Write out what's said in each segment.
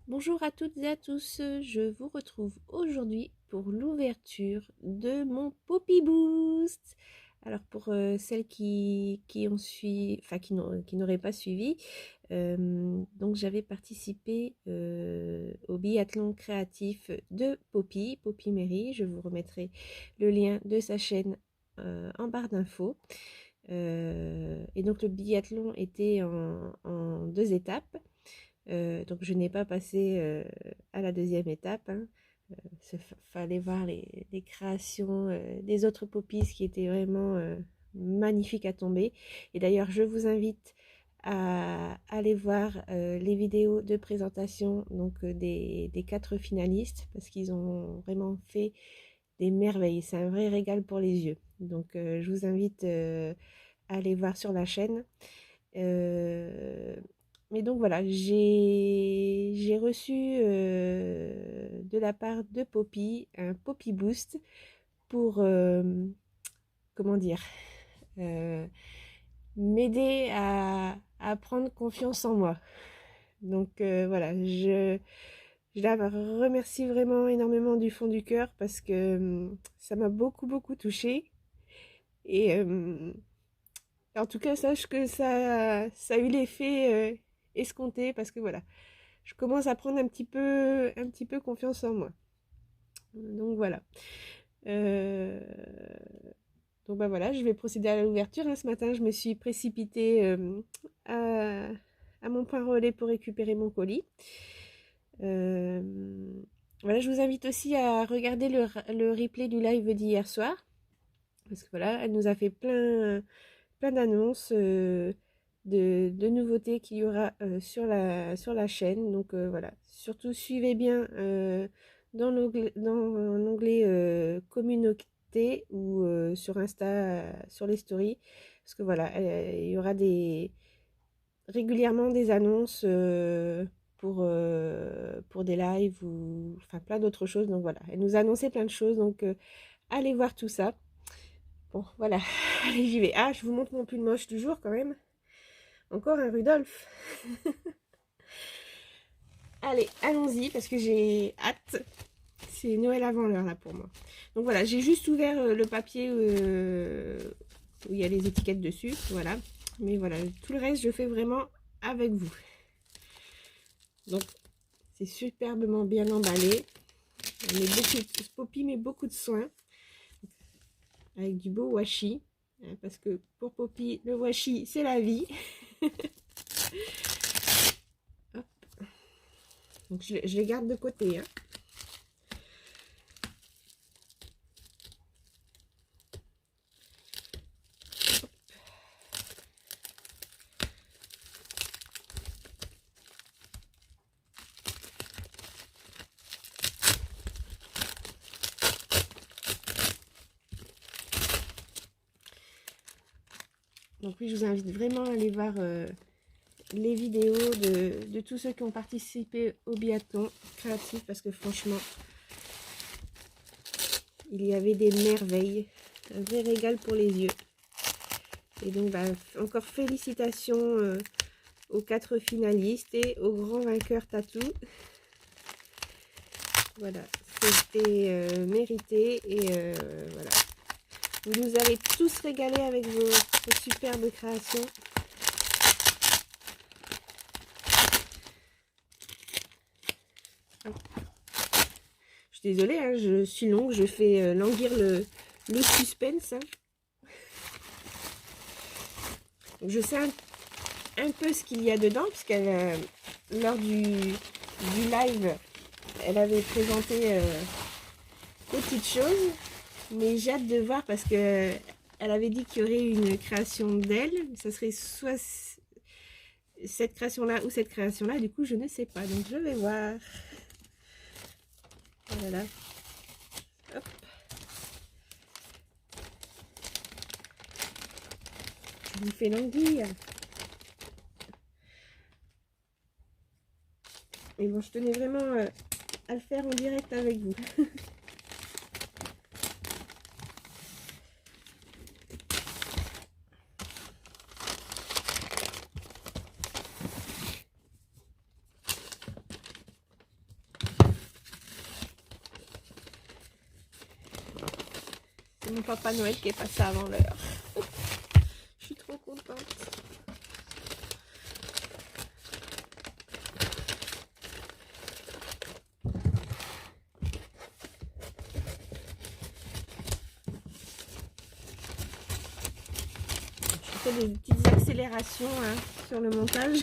Bonjour à toutes et à tous, je vous retrouve aujourd'hui pour l'ouverture de mon Poppy Boost. Alors pour celles qui ont suivi, enfin qui n'auraient pas suivi, donc j'avais participé au biathlon créatif de Poppy Mary. Je vous remettrai le lien de sa chaîne en barre d'infos. Et donc le biathlon était en deux étapes. Donc je n'ai pas passé à la deuxième étape, hein. Fallait voir les créations des autres poppies qui étaient vraiment magnifiques à tomber. Et d'ailleurs, je vous invite à aller voir les vidéos de présentation donc, des quatre finalistes parce qu'ils ont vraiment fait des merveilles. C'est un vrai régal pour les yeux. Donc je vous invite à aller voir sur la chaîne. Euh, mais donc voilà, j'ai reçu de la part de Poppy un Poppy Boost pour, comment dire, euh, m'aider à prendre confiance en moi. Donc voilà, je la remercie vraiment énormément du fond du cœur parce que ça m'a beaucoup touchée. Et en tout cas, sache que ça a eu l'effet escompté parce que voilà, je commence à prendre un petit peu confiance en moi. Donc voilà. Euh, donc bah voilà, je vais procéder à l'ouverture, hein. Ce matin, je me suis précipitée à, à mon point relais pour récupérer mon colis. Euh, voilà, je vous invite aussi à regarder le replay du live d'hier soir. Parce que voilà, elle nous a fait plein d'annonces, de nouveautés qu'il y aura sur la chaîne. Donc voilà, surtout suivez bien dans l'onglet communauté ou sur Insta, sur les stories. Parce que voilà, il y aura régulièrement des annonces pour des lives ou enfin plein d'autres choses. Donc voilà, elle nous a annoncé plein de choses. Donc allez voir tout ça. Bon, voilà, allez, j'y vais. Ah, je vous montre mon pull moche du jour quand même. Encore un Rudolph. Allez, allons-y parce que j'ai hâte. C'est Noël avant l'heure là pour moi. Donc voilà, j'ai juste ouvert le papier où il y a les étiquettes dessus. Voilà. Mais voilà, tout le reste, je fais vraiment avec vous. Donc, c'est superbement bien emballé. Poppy met beaucoup de soin. Avec du beau washi. Hein, parce que pour Poppy, le washi, c'est la vie. Hop. Donc, je les garde de côté. Hein. Donc oui, je vous invite vraiment à aller voir les vidéos de tous ceux qui ont participé au biathlon créatif parce que franchement, il y avait des merveilles, un vrai régal pour les yeux. Et donc, bah, encore félicitations aux quatre finalistes et au grand vainqueur Tatou. Voilà, c'était mérité et voilà. Vous nous avez tous régalé avec vos superbes créations. Je suis désolée, hein, je suis longue, je fais languir le suspense. Hein. Donc, je sais un peu ce qu'il y a dedans, puisqu'elle, lors du live, elle avait présenté petites choses. Mais j'ai hâte de voir parce que elle avait dit qu'il y aurait une création d'elle. Ça serait soit cette création-là ou cette création-là. Du coup, je ne sais pas. Donc, je vais voir. Voilà. Hop. Je vous fais languir. Et bon, je tenais vraiment à le faire en direct avec vous. mon Papa Noël qui est passé avant l'heure. Je suis trop contente. Je fais des petites accélérations hein, sur le montage.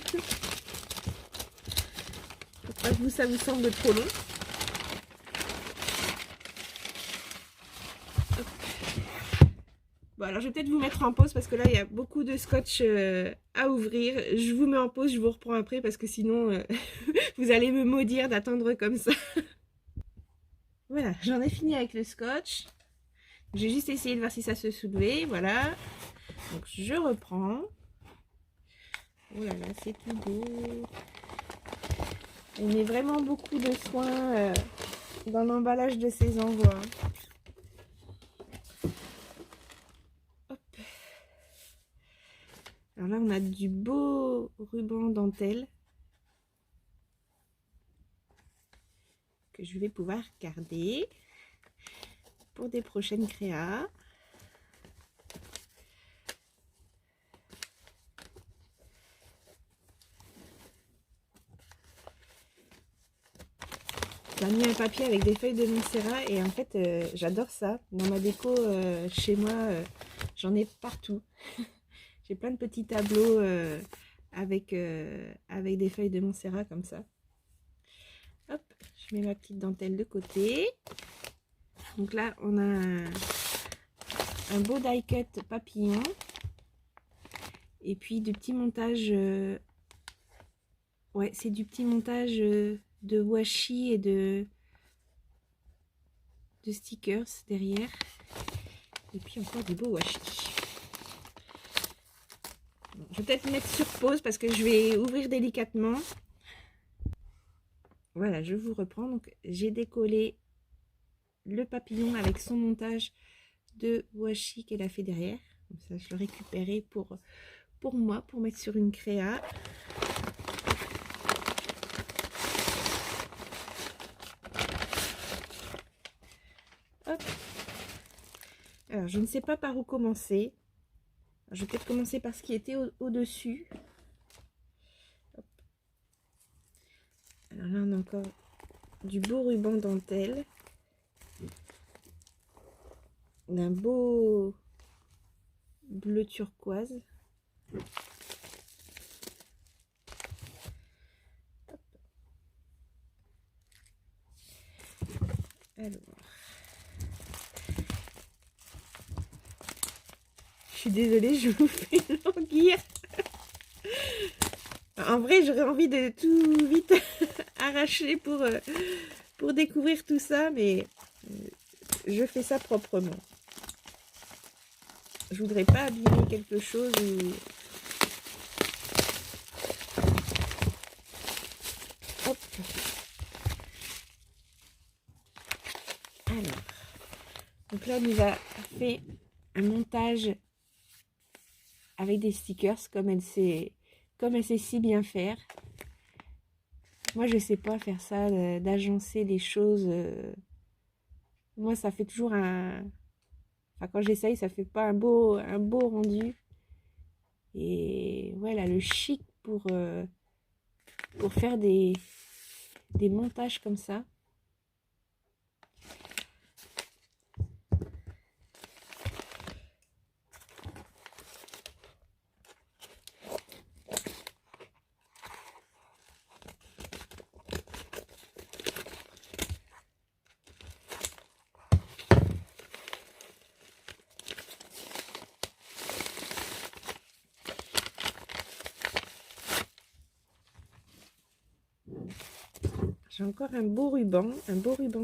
Pour pas que ça vous semble trop long. Bon, alors je vais peut-être vous mettre en pause parce que là il y a beaucoup de scotch à ouvrir. Je vous mets en pause, je vous reprends après parce que sinon vous allez me maudire d'attendre comme ça. Voilà, j'en ai fini avec le scotch. J'ai juste essayé de voir si ça se soulevait. Voilà. Donc je reprends. Oh là là, c'est tout beau. Il met vraiment beaucoup de soin dans l'emballage de ces envois. Alors là, on a du beau ruban dentelle que je vais pouvoir garder pour des prochaines créas. J'ai mis un papier avec des feuilles de Montserrat et en fait, j'adore ça. Dans ma déco, chez moi, j'en ai partout. J'ai plein de petits tableaux avec des feuilles de Montserrat comme ça. Hop, je mets ma petite dentelle de côté. Donc là, on a un beau die cut papillon. Et puis du petit montage... ouais, c'est du petit montage de washi et de stickers derrière. Et puis encore du beau washi. Je vais peut-être mettre sur pause parce que je vais ouvrir délicatement. Voilà, je vous reprends. Donc, j'ai décollé le papillon avec son montage de washi qu'elle a fait derrière. Comme ça, je le récupérais pour moi, pour mettre sur une créa. Hop. Alors, je ne sais pas par où commencer. Je vais peut-être commencer par ce qui était au-dessus. Alors là, on a encore du beau ruban dentelle. D'un beau bleu turquoise. Hop. Alors. Je suis désolée, je vous fais languir. En vrai, j'aurais envie de tout vite arracher pour découvrir tout ça, mais je fais ça proprement. Je voudrais pas abîmer quelque chose ou... Hop. Alors, donc là, on nous a fait un montage avec des stickers comme elle sait si bien faire. Moi, je sais pas faire ça, d'agencer les choses. Moi, ça fait toujours un... Enfin, quand j'essaye, ça fait pas un beau rendu. Et voilà, le chic pour faire des montages comme ça. J'ai encore un beau ruban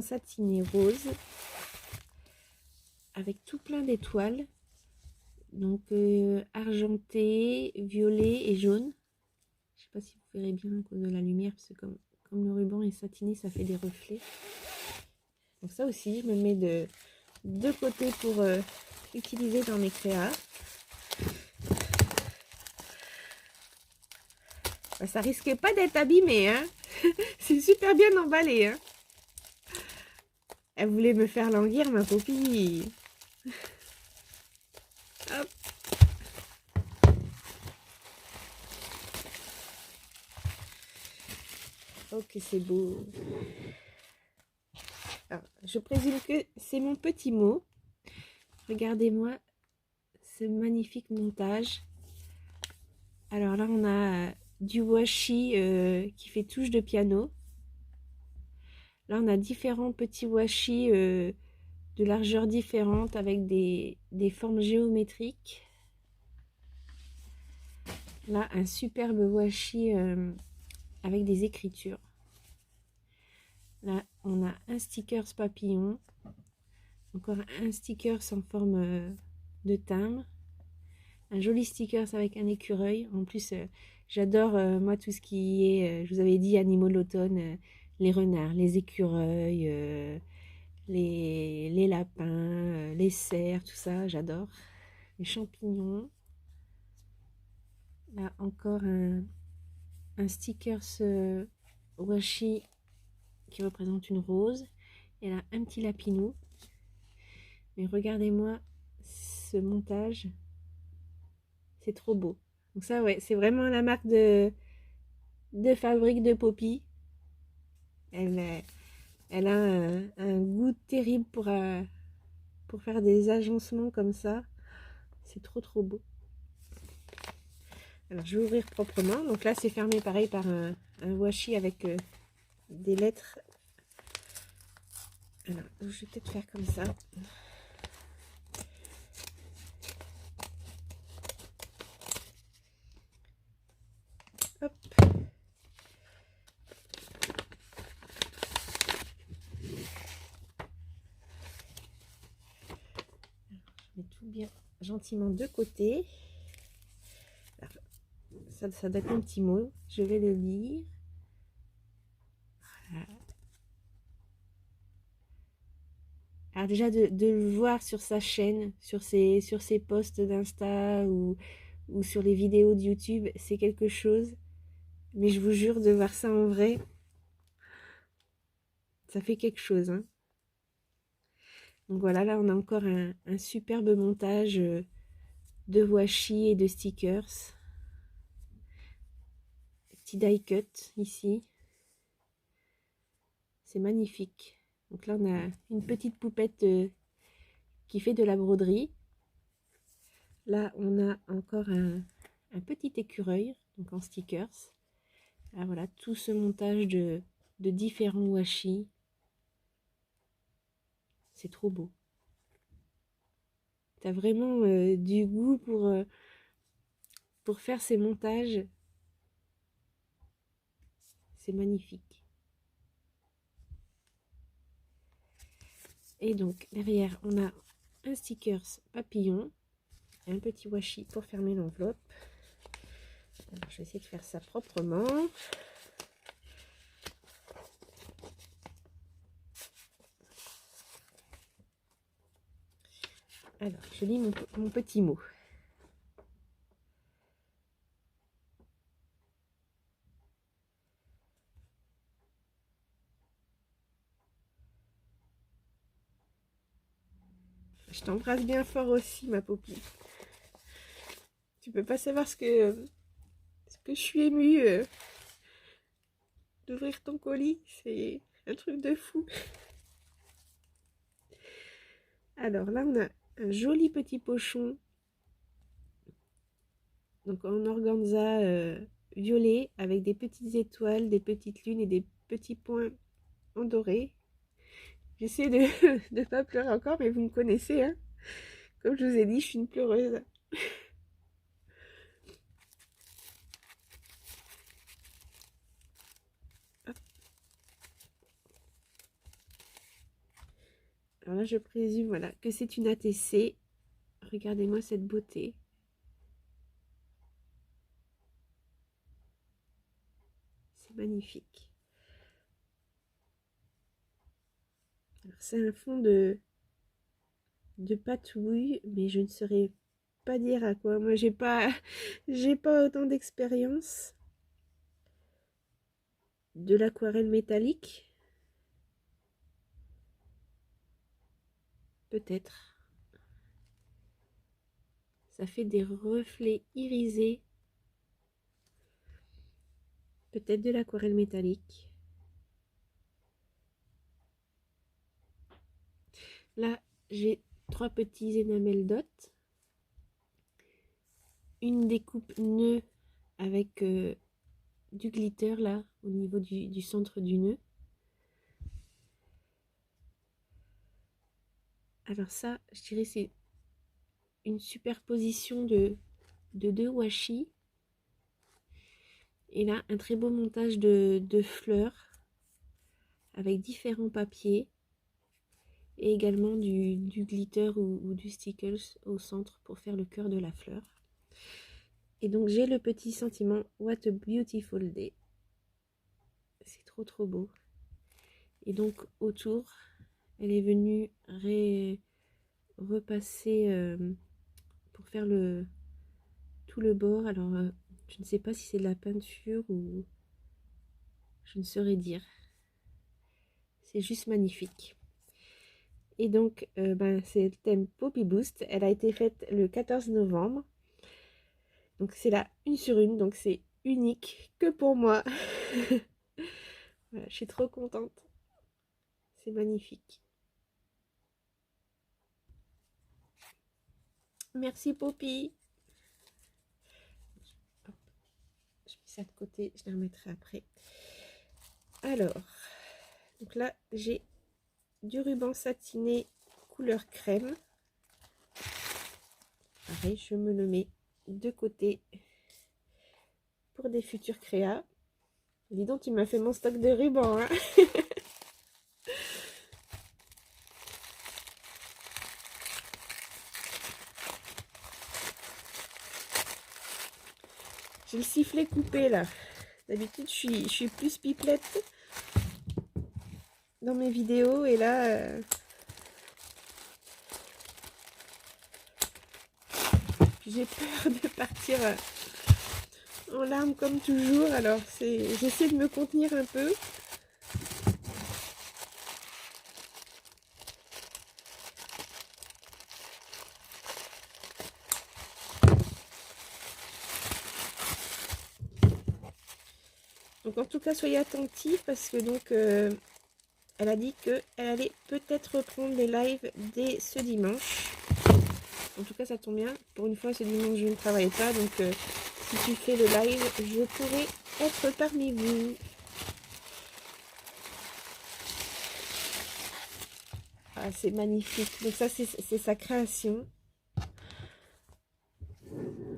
satiné rose avec tout plein d'étoiles, donc argenté, violet et jaune. Je sais pas si vous verrez bien à cause de la lumière, parce que comme le ruban est satiné, ça fait des reflets. Donc ça aussi, je me mets de côté pour utiliser dans mes créas. Bah, ça risquait pas d'être abîmé, hein. C'est super bien emballé, hein. Elle voulait me faire languir, ma copine. Hop. Oh, que c'est beau. Alors, je présume que c'est mon petit mot. Regardez-moi ce magnifique montage. Alors là, on a du washi qui fait touche de piano. Là, on a différents petits washi de largeurs différentes avec des formes géométriques. Là, un superbe washi avec des écritures. Là, on a un sticker papillon. Encore un sticker en forme de timbre. Un joli sticker avec un écureuil. En plus, j'adore moi tout ce qui est, je vous avais dit, animaux de l'automne. Les renards, les écureuils, les lapins, les cerfs, tout ça, j'adore. Les champignons. Là, encore un sticker washi qui représente une rose. Et là, un petit lapinou. Mais regardez-moi ce montage. C'est trop beau. Donc ça, ouais, c'est vraiment la marque de fabrique de Poppy. Elle, elle a un goût terrible pour faire des agencements comme ça. C'est trop trop beau. Alors je vais ouvrir proprement. Donc là c'est fermé pareil par un washi avec des lettres. Alors je vais peut-être faire comme ça. Hop. Je mets tout bien gentiment de côté. Alors, ça doit être un petit mot. Je vais le lire. Voilà. Alors déjà de le voir sur sa chaîne, sur ses posts d'Insta ou sur les vidéos de YouTube, c'est quelque chose. Mais je vous jure, de voir ça en vrai, ça fait quelque chose. Hein. Donc voilà, là on a encore un superbe montage de washi et de stickers. Petit die cut ici. C'est magnifique. Donc là on a une petite poupette qui fait de la broderie. Là on a encore un petit écureuil, donc en stickers. Ah, voilà, tout ce montage de différents washi. C'est trop beau. T'as vraiment du goût pour faire ces montages. C'est magnifique. Et donc, derrière, on a un sticker papillon et un petit washi pour fermer l'enveloppe. Alors, je vais essayer de faire ça proprement. Alors, je lis mon petit mot. Je t'embrasse bien fort aussi, ma Poppy. Tu peux pas savoir ce que je suis émue d'ouvrir ton colis. C'est un truc de fou. Alors là, on a un joli petit pochon. Donc en organza violet avec des petites étoiles, des petites lunes et des petits points en doré. J'essaie de ne pas pleurer encore, mais vous me connaissez. Hein. Comme je vous ai dit, je suis une pleureuse. Hop. Alors là, je présume voilà, que c'est une ATC. Regardez-moi cette beauté. C'est magnifique. C'est un fond de patouille, mais je ne saurais pas dire à quoi. Moi, j'ai pas autant d'expérience. De l'aquarelle métallique. Peut-être. Ça fait des reflets irisés. Peut-être de l'aquarelle métallique. Là, j'ai 3 petits enamel dots. Une découpe nœud avec du glitter là, au niveau du centre du nœud. Alors ça, je dirais c'est une superposition de 2 washi. Et là, un très beau montage de fleurs avec différents papiers. Et également du glitter ou du stickers au centre pour faire le cœur de la fleur. Et donc j'ai le petit sentiment What a beautiful day. C'est trop beau. Et donc autour, elle est venue repasser pour faire tout le bord. Alors je ne sais pas si c'est de la peinture ou je ne saurais dire. C'est juste magnifique. Et donc c'est le thème Poppy Boost. Elle a été faite le 14 novembre. Donc c'est la 1 sur 1, donc c'est unique que pour moi. Voilà, je suis trop contente. C'est magnifique. Merci Poppy. Hop, je mets ça de côté, je la remettrai après. Alors, donc là j'ai du ruban satiné couleur crème. Pareil, je me le mets de côté pour des futurs créas. Dis donc, tu m'as fait mon stock de ruban, hein. J'ai le sifflet coupé là. D'habitude, je suis plus pipelette dans mes vidéos et là, j'ai peur de partir en larmes comme toujours. Alors, j'essaie de me contenir un peu. Donc en tout cas, soyez attentifs parce que donc elle a dit qu'elle allait peut-être reprendre les lives dès ce dimanche. En tout cas, ça tombe bien. Pour une fois, ce dimanche, je ne travaille pas. Donc si tu fais le live, je pourrai être parmi vous. Ah, c'est magnifique. Donc ça, c'est sa création.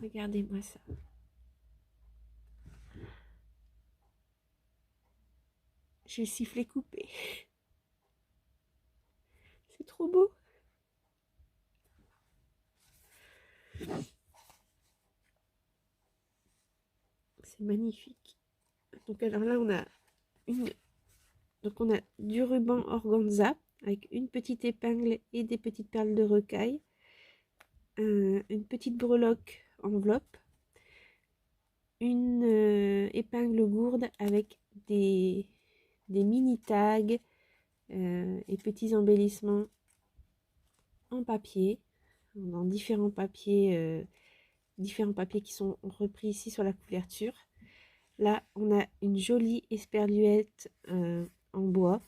Regardez-moi ça. J'ai le sifflet coupé. C'est trop beau. C'est magnifique. Donc alors là, on a du ruban organza avec une petite épingle et des petites perles de rocaille. Une petite breloque enveloppe. Une épingle gourde avec des mini tags et petits embellissements en papier, dans différents papiers qui sont repris ici sur la couverture. Là, on a une jolie esperluette en bois,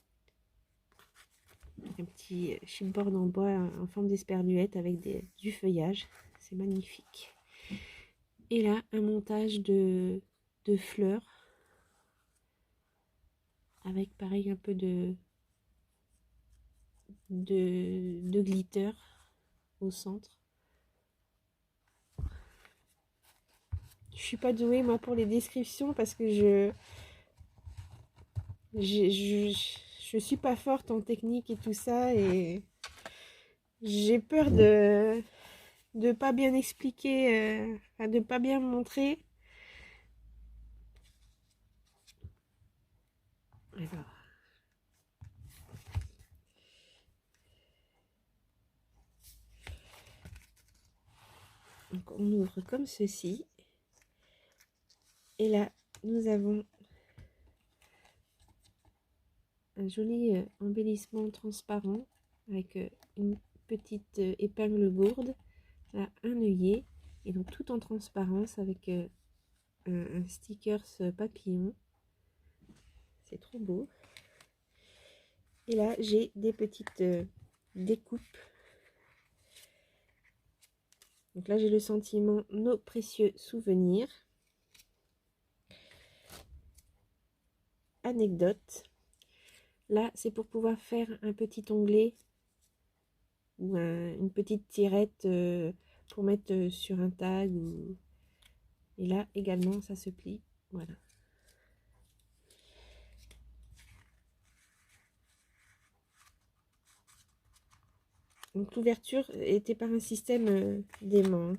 un petit chipboard en bois en forme d'esperluette avec du feuillage. C'est magnifique. Et là, un montage de fleurs avec pareil un peu de glitter au centre. Je suis pas douée moi pour les descriptions parce que je suis pas forte en technique et tout ça et j'ai peur de pas bien expliquer, de pas bien montrer. Alors. Donc on ouvre comme ceci. Et là, nous avons un joli embellissement transparent avec une petite épingle gourde, là un œillet Et donc tout en transparence avec un stickers papillon. C'est trop beau. Et là, j'ai des petites découpes. Donc là, j'ai le sentiment nos précieux souvenirs. Anecdote. Là, c'est pour pouvoir faire un petit onglet ou une petite tirette pour mettre sur un tag. Et là, également, ça se plie. Voilà. Donc l'ouverture était par un système d'aimant.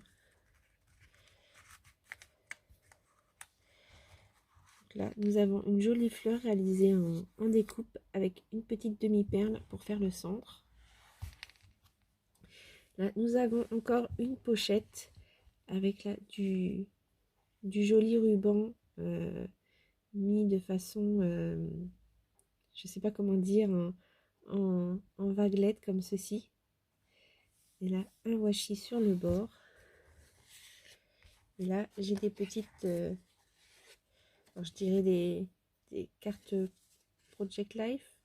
Là, nous avons une jolie fleur réalisée en découpe avec une petite demi-perle pour faire le centre. Là, nous avons encore une pochette avec là, du joli ruban mis de façon, je ne sais pas comment dire, en vaguelette comme ceci. Et là, un washi sur le bord. Et là, j'ai des petites, alors je dirais des cartes Project Life.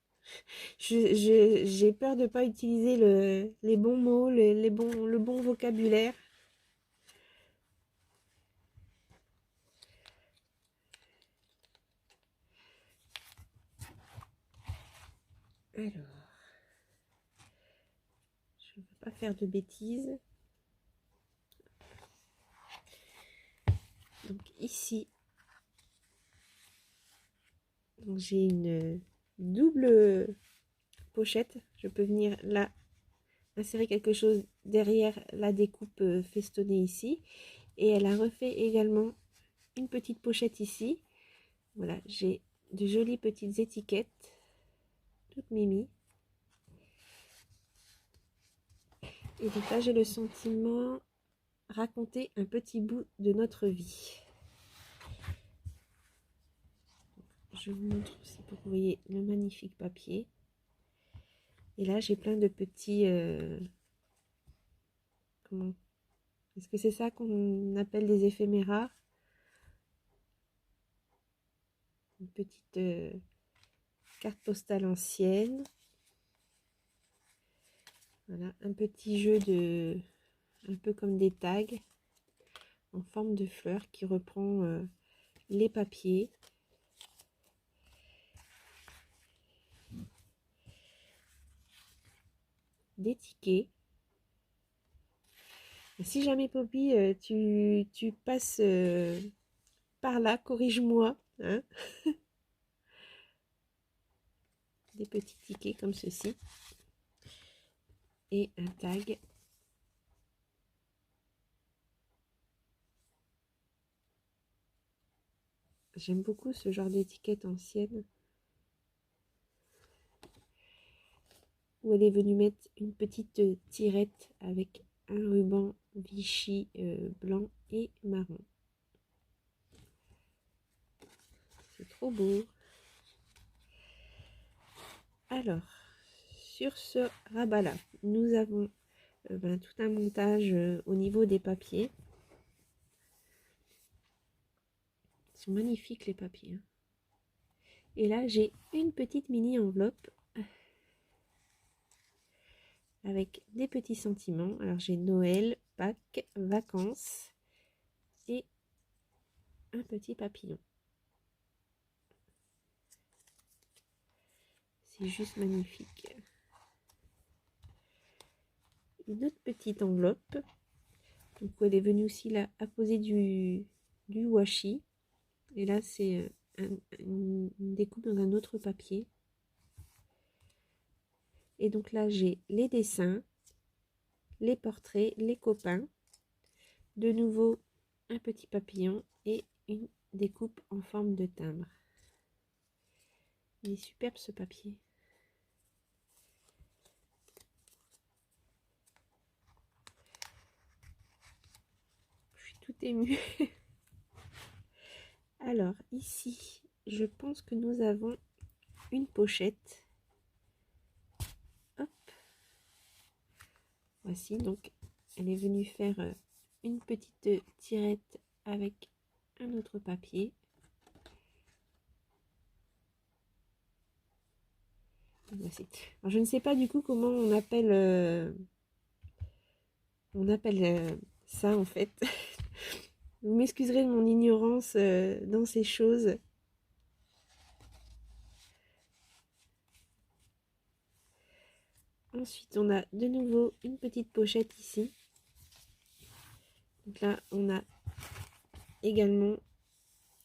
J'ai peur de ne pas utiliser les bons mots, le bon vocabulaire. Alors, je ne veux pas faire de bêtises. Donc ici, j'ai une double pochette. Je peux venir là insérer quelque chose derrière la découpe festonnée ici. Et elle a refait également une petite pochette ici. Voilà, j'ai de jolies petites étiquettes, toutes mimi. Et donc là, j'ai le sentiment raconter un petit bout de notre vie. Je vous montre aussi pour que vous voyez le magnifique papier. Et là, j'ai plein de petits... comment? Est-ce que c'est ça qu'on appelle des éphéméras? Une petite carte postale ancienne. Voilà, un petit jeu de... un peu comme des tags en forme de fleurs qui reprend les papiers. Des tickets. Si jamais Poppy, tu passes par là, corrige-moi. Hein. Des petits tickets comme ceci. Et un tag. J'aime beaucoup ce genre d'étiquette ancienne. Où elle est venue mettre une petite tirette avec un ruban Vichy blanc et marron. C'est trop beau. Alors, sur ce rabat-là, nous avons tout un montage au niveau des papiers. Ils sont magnifiques les papiers. Hein. Et là, j'ai une petite mini enveloppe avec des petits sentiments. Alors, j'ai Noël, Pâques, vacances et un petit papillon. C'est juste magnifique. Une autre petite enveloppe. Donc, elle est venue aussi là à poser du washi. Et là, c'est une découpe dans un autre papier. Et donc là, j'ai les dessins, les portraits, les copains. De nouveau, un petit papillon et une découpe en forme de timbre. Il est superbe ce papier. Je suis toute émue. Alors, ici, je pense que nous avons une pochette. Hop. Voici, donc, elle est venue faire une petite tirette avec un autre papier. Voici. Alors, je ne sais pas du coup comment on appelle ça en fait. Vous m'excuserez de mon ignorance dans ces choses. Ensuite, on a de nouveau une petite pochette ici. Donc là, on a également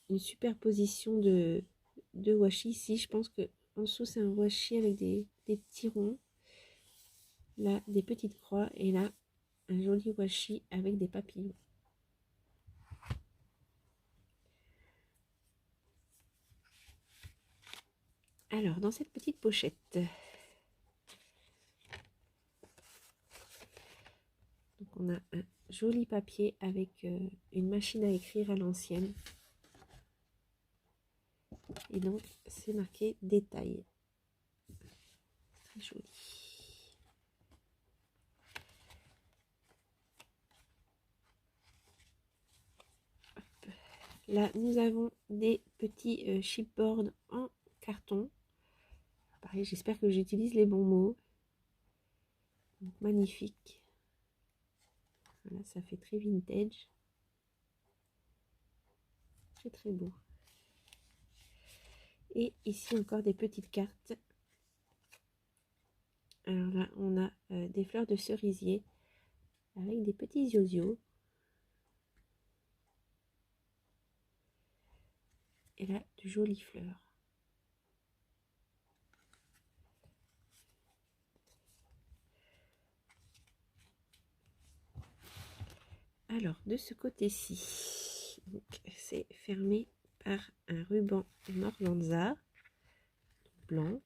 une superposition de washi. Ici, je pense que en dessous, c'est un washi avec des petits ronds. Là, des petites croix. Et là, un joli washi avec des papillons. Alors, dans cette petite pochette, donc on a un joli papier avec une machine à écrire à l'ancienne. Et donc, c'est marqué détail. Très joli. Hop. Là, nous avons des petits chipboards en carton. Pareil, j'espère que j'utilise les bons mots. Donc, magnifique. Voilà, ça fait très vintage. Très très beau. Et ici encore des petites cartes. Alors là, on a des fleurs de cerisier avec des petits yosios. Et là, de jolies fleurs. Alors, de ce côté-ci, c'est fermé par un ruban organza blanc.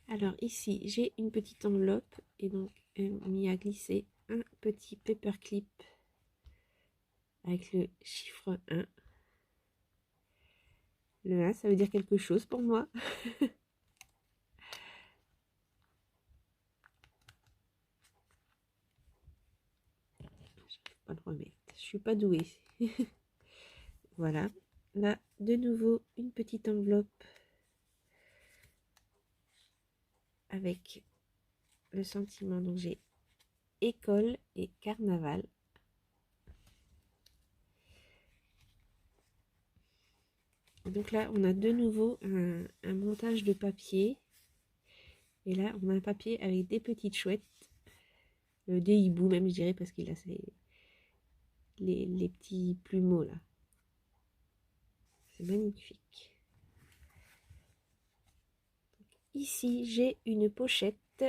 Alors ici, j'ai une petite enveloppe et donc on y a glissé un petit paperclip avec le chiffre 1. Le 1, ça veut dire quelque chose pour moi. Je ne vais pas le remettre. Je suis pas douée. Voilà. Là, de nouveau, une petite enveloppe avec le sentiment. Donc j'ai école et carnaval. Donc là, on a de nouveau un montage de papier. Et là, on a un papier avec des petites chouettes. Des hiboux même, je dirais, parce qu'il a les petits plumeaux là. C'est magnifique. Ici, j'ai une pochette.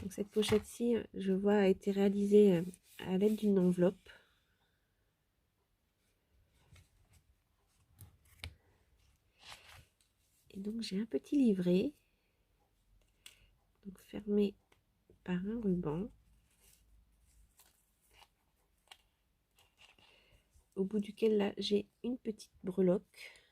Donc cette pochette-ci, je vois, a été réalisée à l'aide d'une enveloppe. Et donc j'ai un petit livret, donc fermé par un ruban. Au bout duquel là j'ai une petite breloque.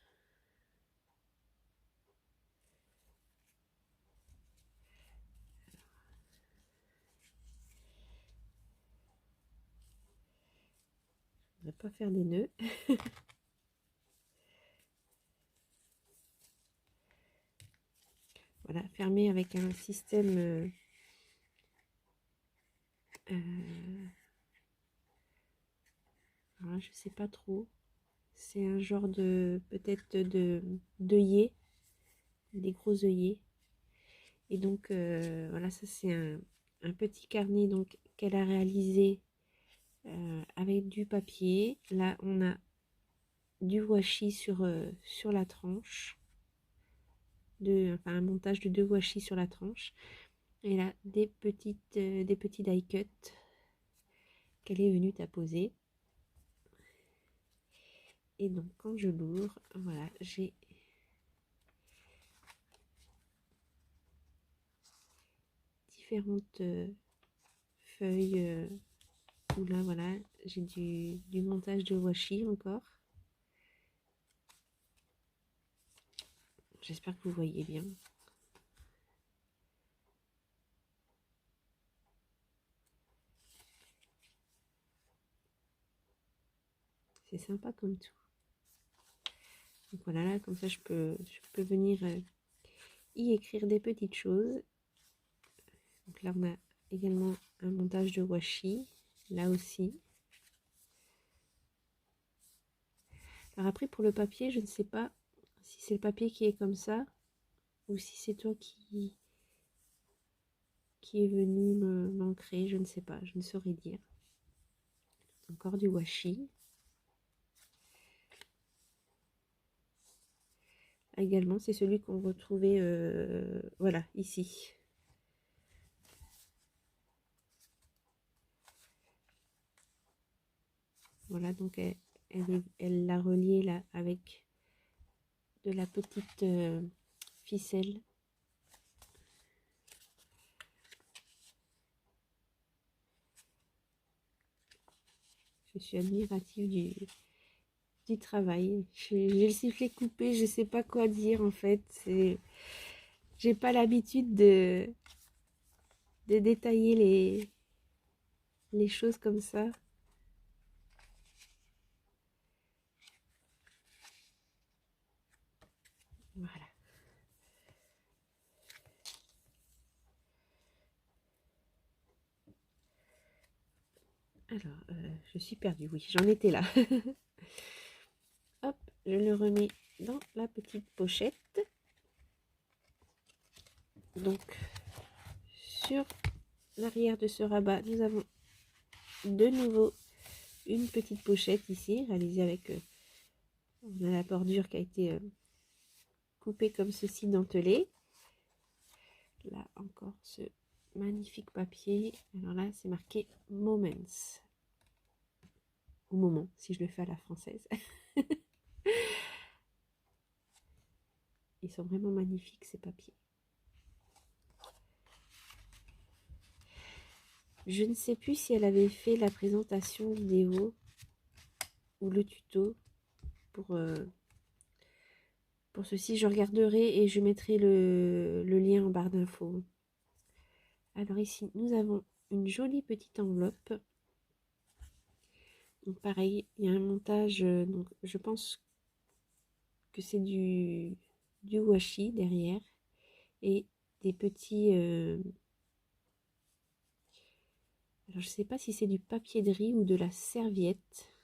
Je ne vais pas faire des nœuds. Voilà, fermé avec un système alors là, je sais pas trop. C'est un genre de peut-être d'œillet, des gros œillets. Et donc voilà, ça c'est un petit carnet donc qu'elle a réalisé avec du papier. Là, on a du washi sur la tranche. Enfin, un montage de 2 washi sur la tranche. Et là, des petits die cut qu'elle est venue taposer. Et donc, quand je l'ouvre, voilà, j'ai différentes feuilles où là, voilà, j'ai du montage de washi encore. J'espère que vous voyez bien. C'est sympa comme tout. Donc voilà, là, comme ça, je peux venir y écrire des petites choses. Donc là, on a également un montage de washi, là aussi. Alors après, pour le papier, je ne sais pas si c'est le papier qui est comme ça ou si c'est toi qui est venu m'ancrer, je ne sais pas, je ne saurais dire. Encore du washi. Également, c'est celui qu'on retrouvait, voilà, ici. Voilà, donc elle l'a relié là avec de la petite ficelle. Je suis admirative du travail. J'ai le sifflet coupé, je sais pas quoi dire en fait. J'ai pas l'habitude de détailler les choses comme ça. Voilà. Alors, je suis perdue, oui, j'en étais là. Hop, je le remets dans la petite pochette. Donc, sur l'arrière de ce rabat, nous avons de nouveau une petite pochette ici, réalisée avec... on a la bordure qui a été coupée comme ceci, dentelée. Là encore, ce magnifique papier. Alors là, c'est marqué Moments. Au moment, si je le fais à la française. Ils sont vraiment magnifiques, ces papiers. Je ne sais plus si elle avait fait la présentation vidéo ou le tuto pour ceci. Je regarderai et je mettrai le lien en barre d'infos. Alors ici, nous avons une jolie petite enveloppe. Donc pareil, il y a un montage, donc je pense que c'est du washi derrière et des petits... alors je sais pas si c'est du papier de riz ou de la serviette.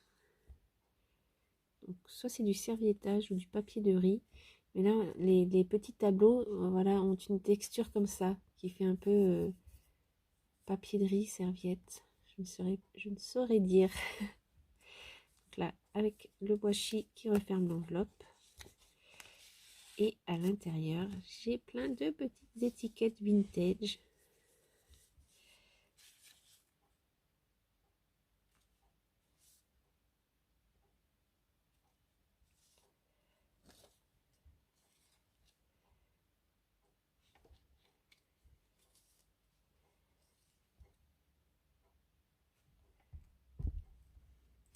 Donc soit c'est du serviettage ou du papier de riz. Mais là, les petits tableaux, voilà, ont une texture comme ça, qui fait un peu papier de riz, serviette. Je ne saurais dire. Donc là, avec le washi qui referme l'enveloppe. Et à l'intérieur, j'ai plein de petites étiquettes vintage.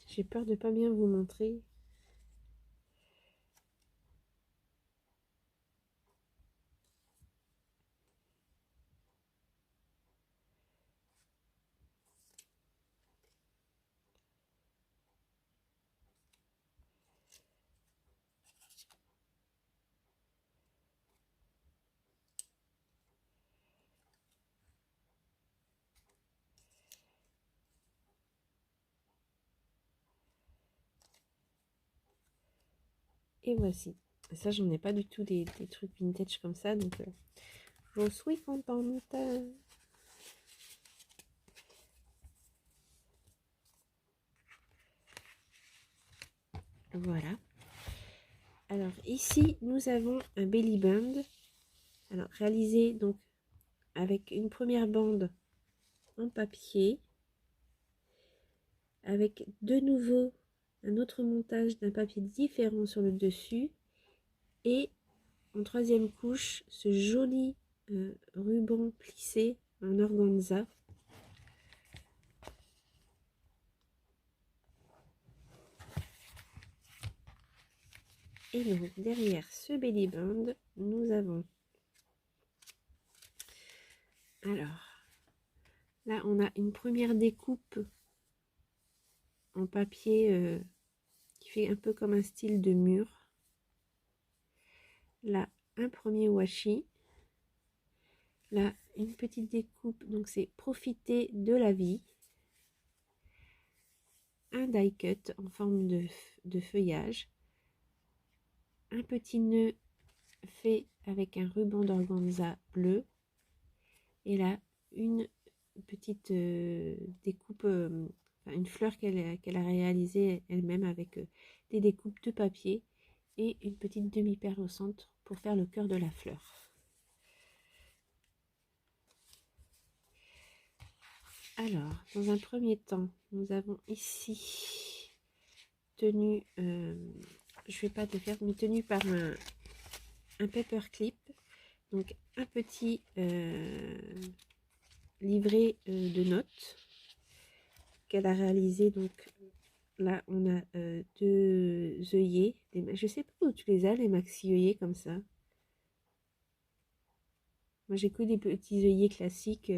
J'ai peur de pas bien vous montrer. Et voici. Ça, j'en ai pas du tout des trucs vintage comme ça, donc je suis contente. Voilà. Alors ici, nous avons un belly band. Alors réalisé donc avec une première bande en papier, avec de nouveau un autre montage d'un papier différent sur le dessus et en troisième couche ce joli ruban plissé en organza. Et donc derrière ce belly band, nous avons, alors là on a une première découpe en papier qui fait un peu comme un style de mur. Là, un premier washi. Là, une petite découpe, donc c'est profiter de la vie. Un die cut en forme de feuillage. Un petit nœud fait avec un ruban d'organza bleu. Et là, une petite découpe, une fleur qu'elle a réalisée elle-même avec des découpes de papier et une petite demi-perle au centre pour faire le cœur de la fleur. Alors, dans un premier temps, nous avons ici tenu, je vais pas te faire, mais tenu par un paperclip, donc un petit livret de notes qu'elle a réalisé. Donc là, on a deux œillets. Je sais pas où tu les as, les maxi œillets comme ça. Moi, j'ai que des petits œillets classiques.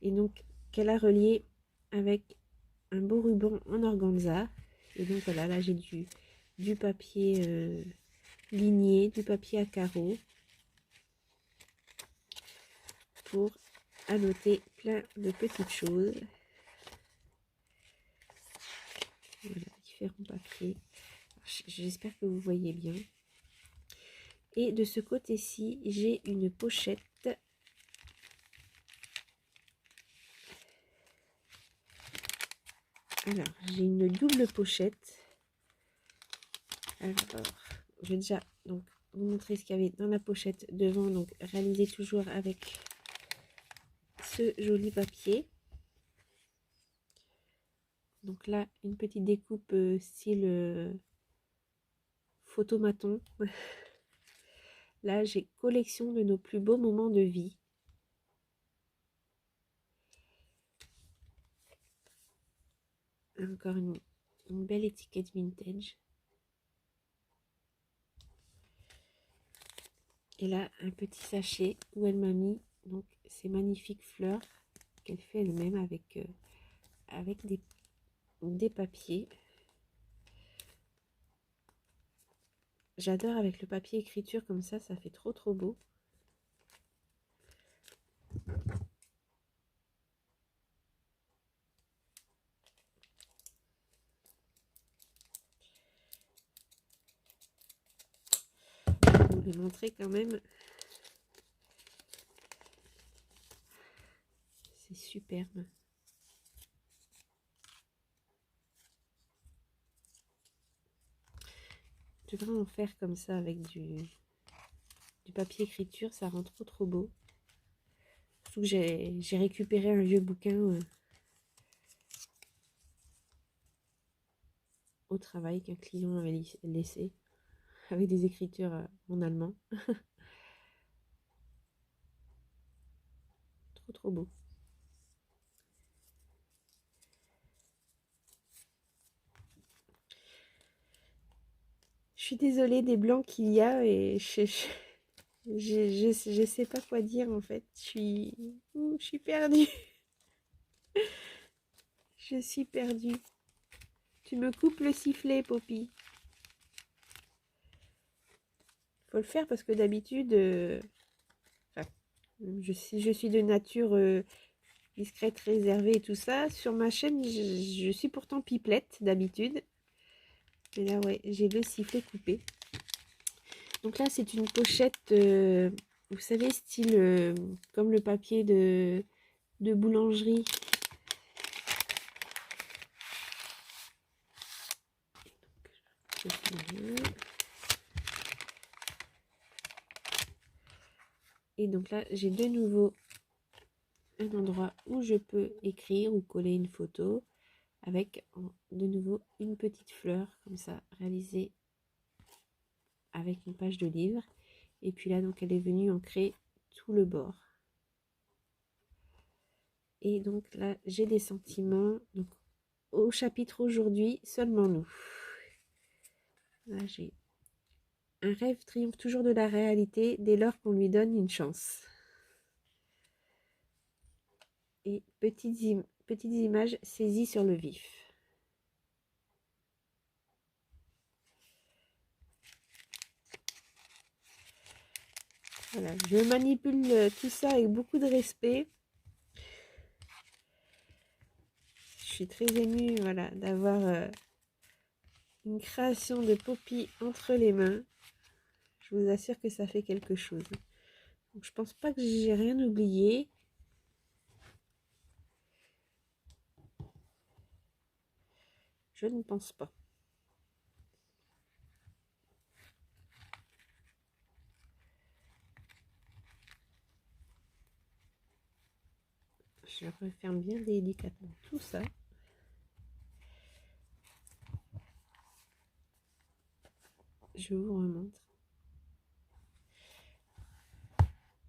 Et donc, qu'elle a relié avec un beau ruban en organza. Et donc, voilà, là, j'ai du papier ligné, du papier à carreaux pour annoter plein de petites choses. Voilà, différents papiers. J'espère que vous voyez bien. Et de ce côté-ci, j'ai une pochette. Alors, j'ai une double pochette. Alors, je vais déjà donc vous montrer ce qu'il y avait dans la pochette devant. Donc, réalisé toujours avec ce joli papier. Donc là, une petite découpe style photomaton. Là, j'ai collection de nos plus beaux moments de vie. Encore une belle étiquette vintage. Et là, un petit sachet où elle m'a mis donc ces magnifiques fleurs qu'elle fait elle-même avec des papiers. J'adore avec le papier écriture comme ça fait trop beau. Je vais vous le montrer quand même. C'est superbe. Je vais vraiment faire comme ça avec du papier écriture, ça rend trop beau. Surtout que j'ai récupéré un vieux bouquin au travail qu'un client avait laissé avec des écritures en allemand. Trop beau. Je suis désolée des blancs qu'il y a et je sais pas quoi dire en fait. Je suis perdue. Je suis perdue. Tu me coupes le sifflet, Poppy. Faut le faire parce que d'habitude, je suis de nature discrète, réservée et tout ça. Sur ma chaîne, je suis pourtant pipelette d'habitude. Mais là, ouais, j'ai le sifflet coupé. Donc là, c'est une pochette, vous savez, style comme le papier de boulangerie. Et donc là, j'ai de nouveau un endroit où je peux écrire ou coller une photo avec de nouveau une petite fleur comme ça réalisée avec une page de livre. Et puis là, donc, elle est venue ancrer tout le bord. Et donc là, j'ai des sentiments. Donc, au chapitre aujourd'hui, seulement nous. Là, j'ai un rêve triomphe toujours de la réalité dès lors qu'on lui donne une chance. Et petites images saisies sur le vif. Voilà, je manipule tout ça avec beaucoup de respect. Je suis très émue, voilà, d'avoir une création de Poppy entre les mains. Je vous assure que ça fait quelque chose. Donc, je pense pas que j'ai rien oublié. Je ne pense pas. Je referme bien délicatement tout ça. Je vous remontre.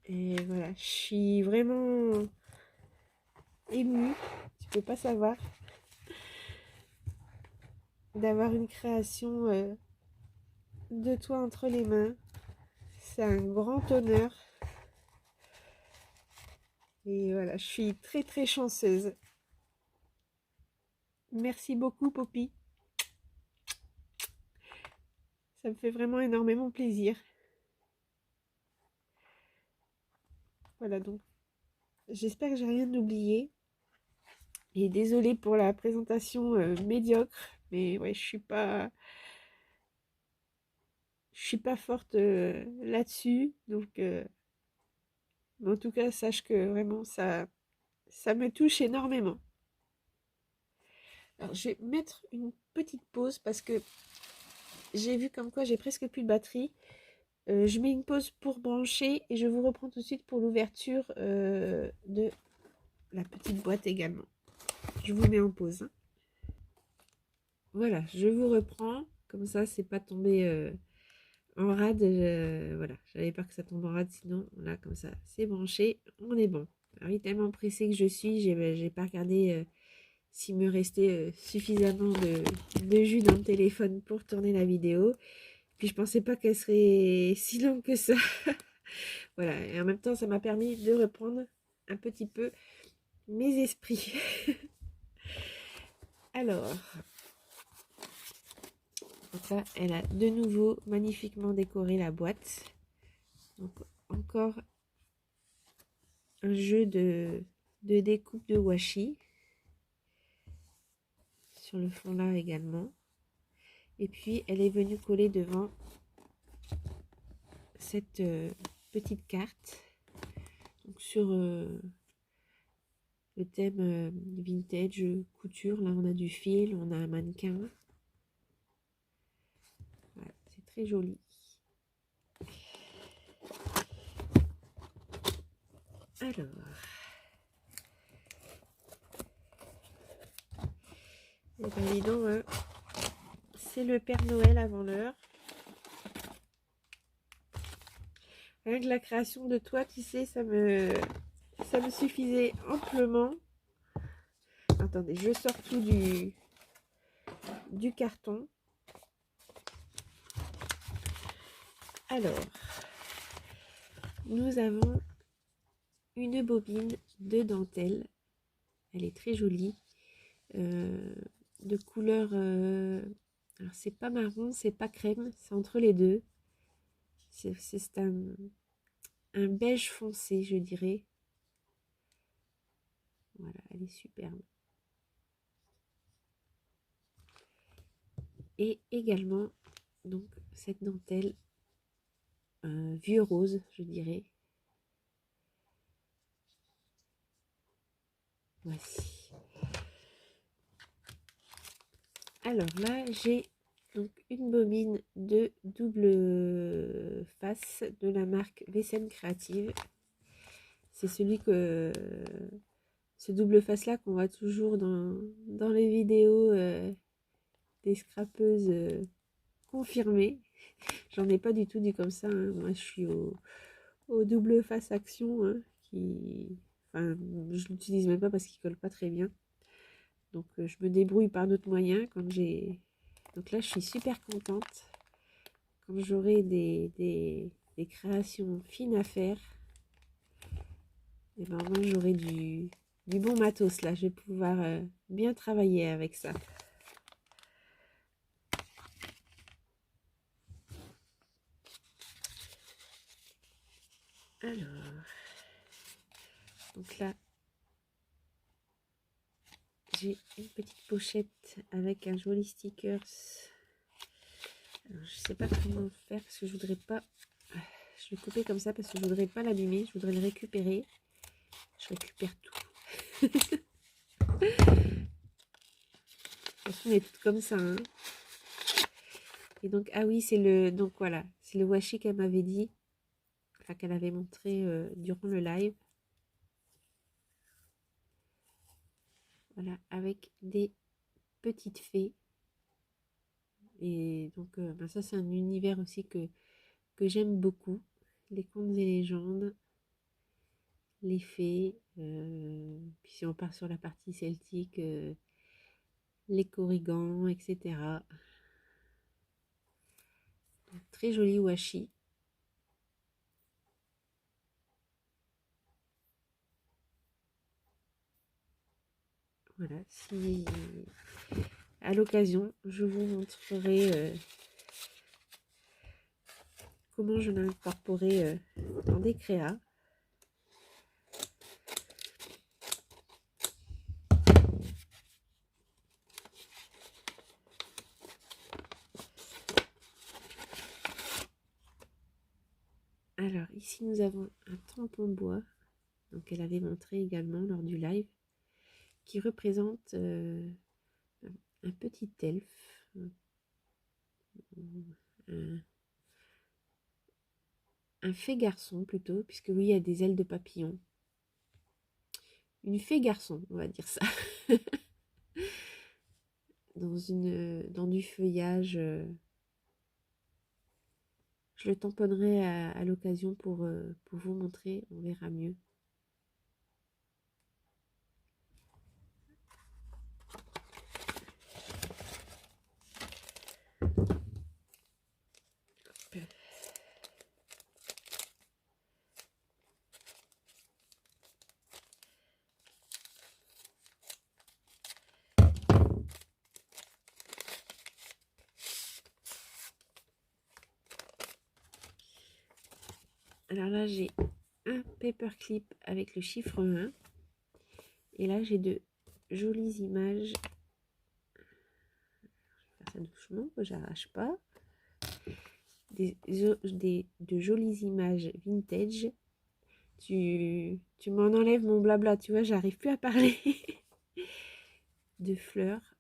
Et voilà, je suis vraiment émue. Tu peux pas savoir d'avoir une création de toi entre les mains. C'est un grand honneur. Et voilà, je suis très très chanceuse. Merci beaucoup, Poppy. Ça me fait vraiment énormément plaisir. Voilà, donc j'espère que j'ai rien oublié. Et désolée pour la présentation médiocre, mais ouais, je suis pas forte là-dessus. Donc, mais en tout cas, sache que vraiment ça me touche énormément. Alors, je vais mettre une petite pause parce que j'ai vu comme quoi j'ai presque plus de batterie. Je mets une pause pour brancher et je vous reprends tout de suite pour l'ouverture de la petite boîte également. Je vous mets en pause, hein. Voilà, je vous reprends. Comme ça, c'est pas tombé en rade. Voilà, j'avais peur que ça tombe en rade. Sinon, là, comme ça, c'est branché. On est bon. Alors, oui, tellement pressée que je suis, j'ai pas regardé s'il me restait suffisamment de jus dans le téléphone pour tourner la vidéo. Puis, je pensais pas qu'elle serait si longue que ça. Voilà, et en même temps, ça m'a permis de reprendre un petit peu mes esprits. Alors, donc là, elle a de nouveau magnifiquement décoré la boîte. Donc, encore un jeu de découpe de washi. Sur le fond là également. Et puis, elle est venue coller devant cette petite carte. Donc, sur le thème vintage, couture. Là, on a du fil, on a un mannequin. Voilà, c'est très joli. Alors, et ben dis donc, c'est le Père Noël avant l'heure. Rien que la création de toi, tu sais, ça me suffisait amplement. Attendez, je sors tout du carton. Alors, nous avons une bobine de dentelle. Elle est très jolie. De couleur... alors, c'est pas marron, c'est pas crème, c'est entre les deux. C'est un beige foncé, je dirais. Voilà, elle est superbe. Et également, donc, cette dentelle vieux rose, je dirais. Voici. Alors là, j'ai donc une bobine de double face de la marque Vessen Créative. C'est ce double face là qu'on voit toujours dans les vidéos des scrapeuses confirmées. J'en ai pas du tout dit comme ça, hein. Moi, je suis au double face action, hein, enfin, je l'utilise même pas parce qu'il colle pas très bien. Donc, je me débrouille par d'autres moyens quand j'ai... Donc là, je suis super contente. Quand j'aurai des créations fines à faire, et ben moi, j'aurai du bon matos là. Je vais pouvoir bien travailler avec ça. Alors, donc là, j'ai une petite pochette avec un joli stickers. Alors, je sais pas comment faire parce que je voudrais pas. Je vais couper comme ça parce que je voudrais pas l'abîmer. Je voudrais le récupérer. Je récupère tout. De toute façon, on est toutes comme ça. Hein. Et donc, ah oui, c'est le. Donc voilà, c'est le washi qu'elle m'avait dit. Enfin, qu'elle avait montré durant le live. Voilà, avec des petites fées. Et donc, ben ça, c'est un univers aussi que j'aime beaucoup. Les contes et légendes, les fées. Puis si on part sur la partie celtique, les korrigans, etc. Donc, très joli washi. Voilà, si à l'occasion, je vous montrerai comment je l'ai incorporé dans des créas. Alors, ici, nous avons un tampon bois, donc elle avait montré également lors du live, qui représente un petit elfe, un fée garçon plutôt, puisque oui, il y a des ailes de papillon. Une fée garçon, on va dire ça. Dans du feuillage. Je le tamponnerai à l'occasion pour vous montrer, on verra mieux. Alors là, j'ai un paperclip avec le chiffre 1. Et là, j'ai de jolies images. Je vais faire ça doucement, que j'arrache pas. De jolies images vintage. Tu m'en enlèves mon blabla, tu vois, j'arrive plus à parler. De fleurs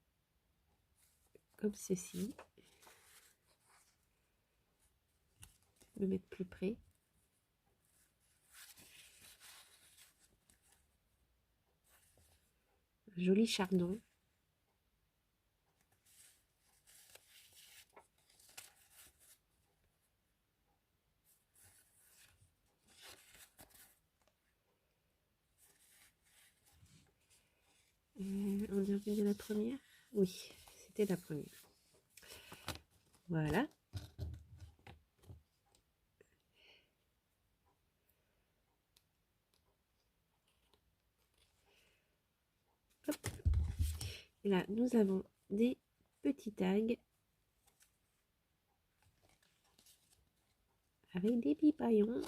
comme ceci. Me mettre plus près. Un joli chardon. On est revenu de la première? Oui, c'était la première. Voilà. Hop. Et là, nous avons des petits tags avec des pipaillons.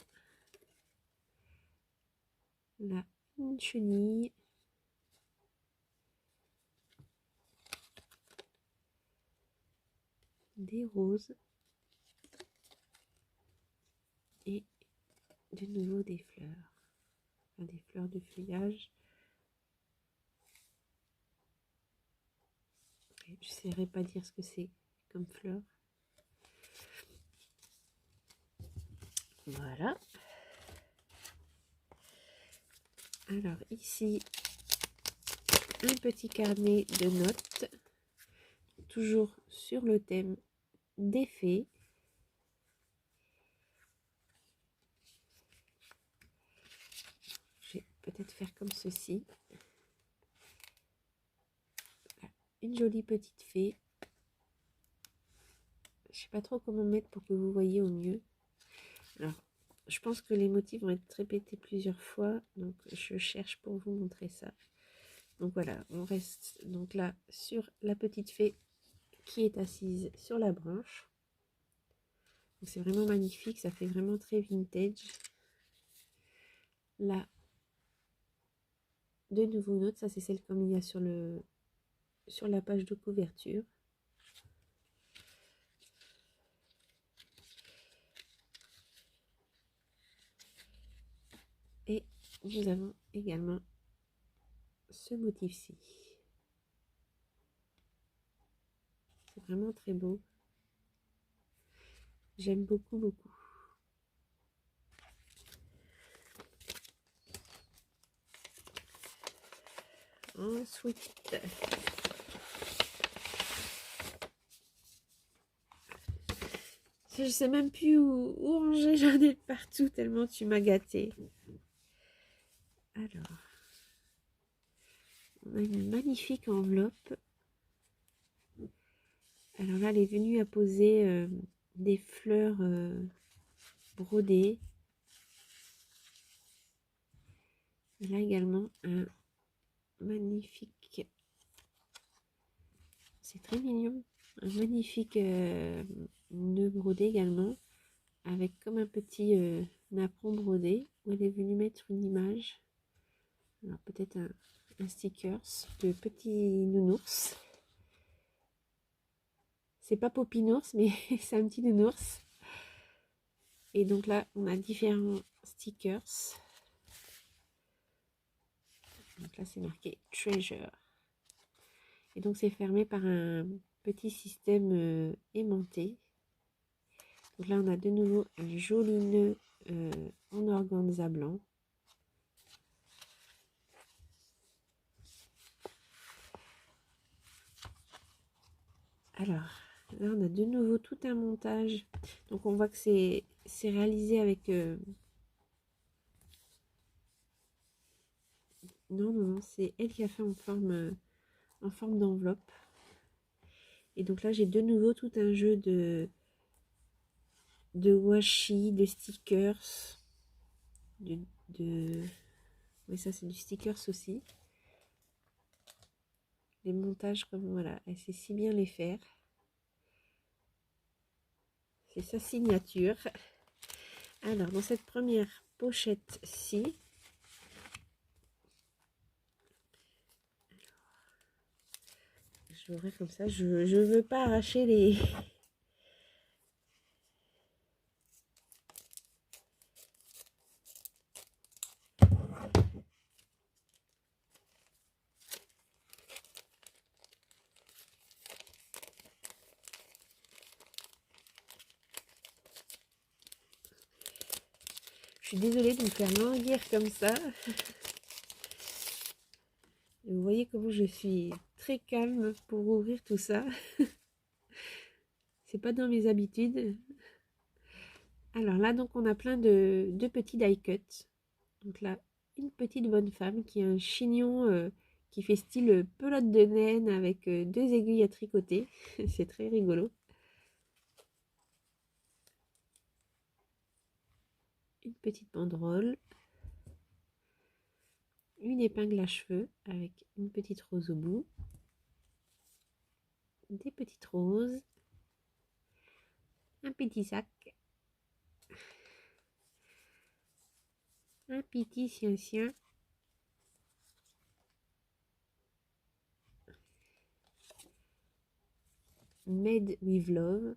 Là, une chenille. Des roses. Et de nouveau des fleurs. Enfin, des fleurs de feuillage. Je ne saurais pas dire ce que c'est comme fleur. Voilà. Alors ici, un petit carnet de notes, toujours sur le thème des fées. Je vais peut-être faire comme ceci. Une jolie petite fée. Je sais pas trop comment mettre pour que vous voyez au mieux. Alors, je pense que les motifs vont être répétés plusieurs fois, donc je cherche pour vous montrer ça. Donc voilà, on reste donc là sur la petite fée qui est assise sur la branche. C'est vraiment magnifique, ça fait vraiment très vintage. Là, de nouveau notes, ça c'est celle comme il y a sur la page de couverture. Et nous avons également ce motif-ci. C'est vraiment très beau. J'aime beaucoup, beaucoup. Ensuite, je sais même plus où ranger, j'en ai partout tellement tu m'as gâté. Alors, on a une magnifique enveloppe. Alors là, elle est venue apposer des fleurs brodées. Et là également, un magnifique, c'est très mignon, un magnifique nœud brodé également, avec comme un petit napperon brodé, où elle est venue mettre une image. Alors peut-être un stickers de petit nounours. C'est pas Popinours, mais c'est un petit nounours. Et donc là, on a différents stickers. Donc là, c'est marqué Treasure. Et donc, c'est fermé par un petit système aimanté. Donc là, on a de nouveau un joli nœud en organza blanc. Alors, là, on a de nouveau tout un montage. Donc, on voit que c'est réalisé avec... Non, c'est elle qui a fait en forme d'enveloppe. Et donc là, j'ai de nouveau tout un jeu de washi, de stickers, oui, ça c'est du stickers aussi. Les montages comme voilà, elle sait si bien les faire. C'est sa signature. Alors, dans cette première pochette-ci, je vais ouvrir comme ça. Je veux pas arracher les... Je suis désolée de me faire languir comme ça. Vous voyez comment je suis très calme pour ouvrir tout ça. C'est pas dans mes habitudes. Alors là, donc, on a plein de petits die cuts. Donc là, une petite bonne femme qui a un chignon qui fait style pelote de naine avec deux aiguilles à tricoter. C'est très rigolo. Une petite banderole. Une épingle à cheveux avec une petite rose au bout. Des petites roses. Un petit sac. Un petit chien. Made with love.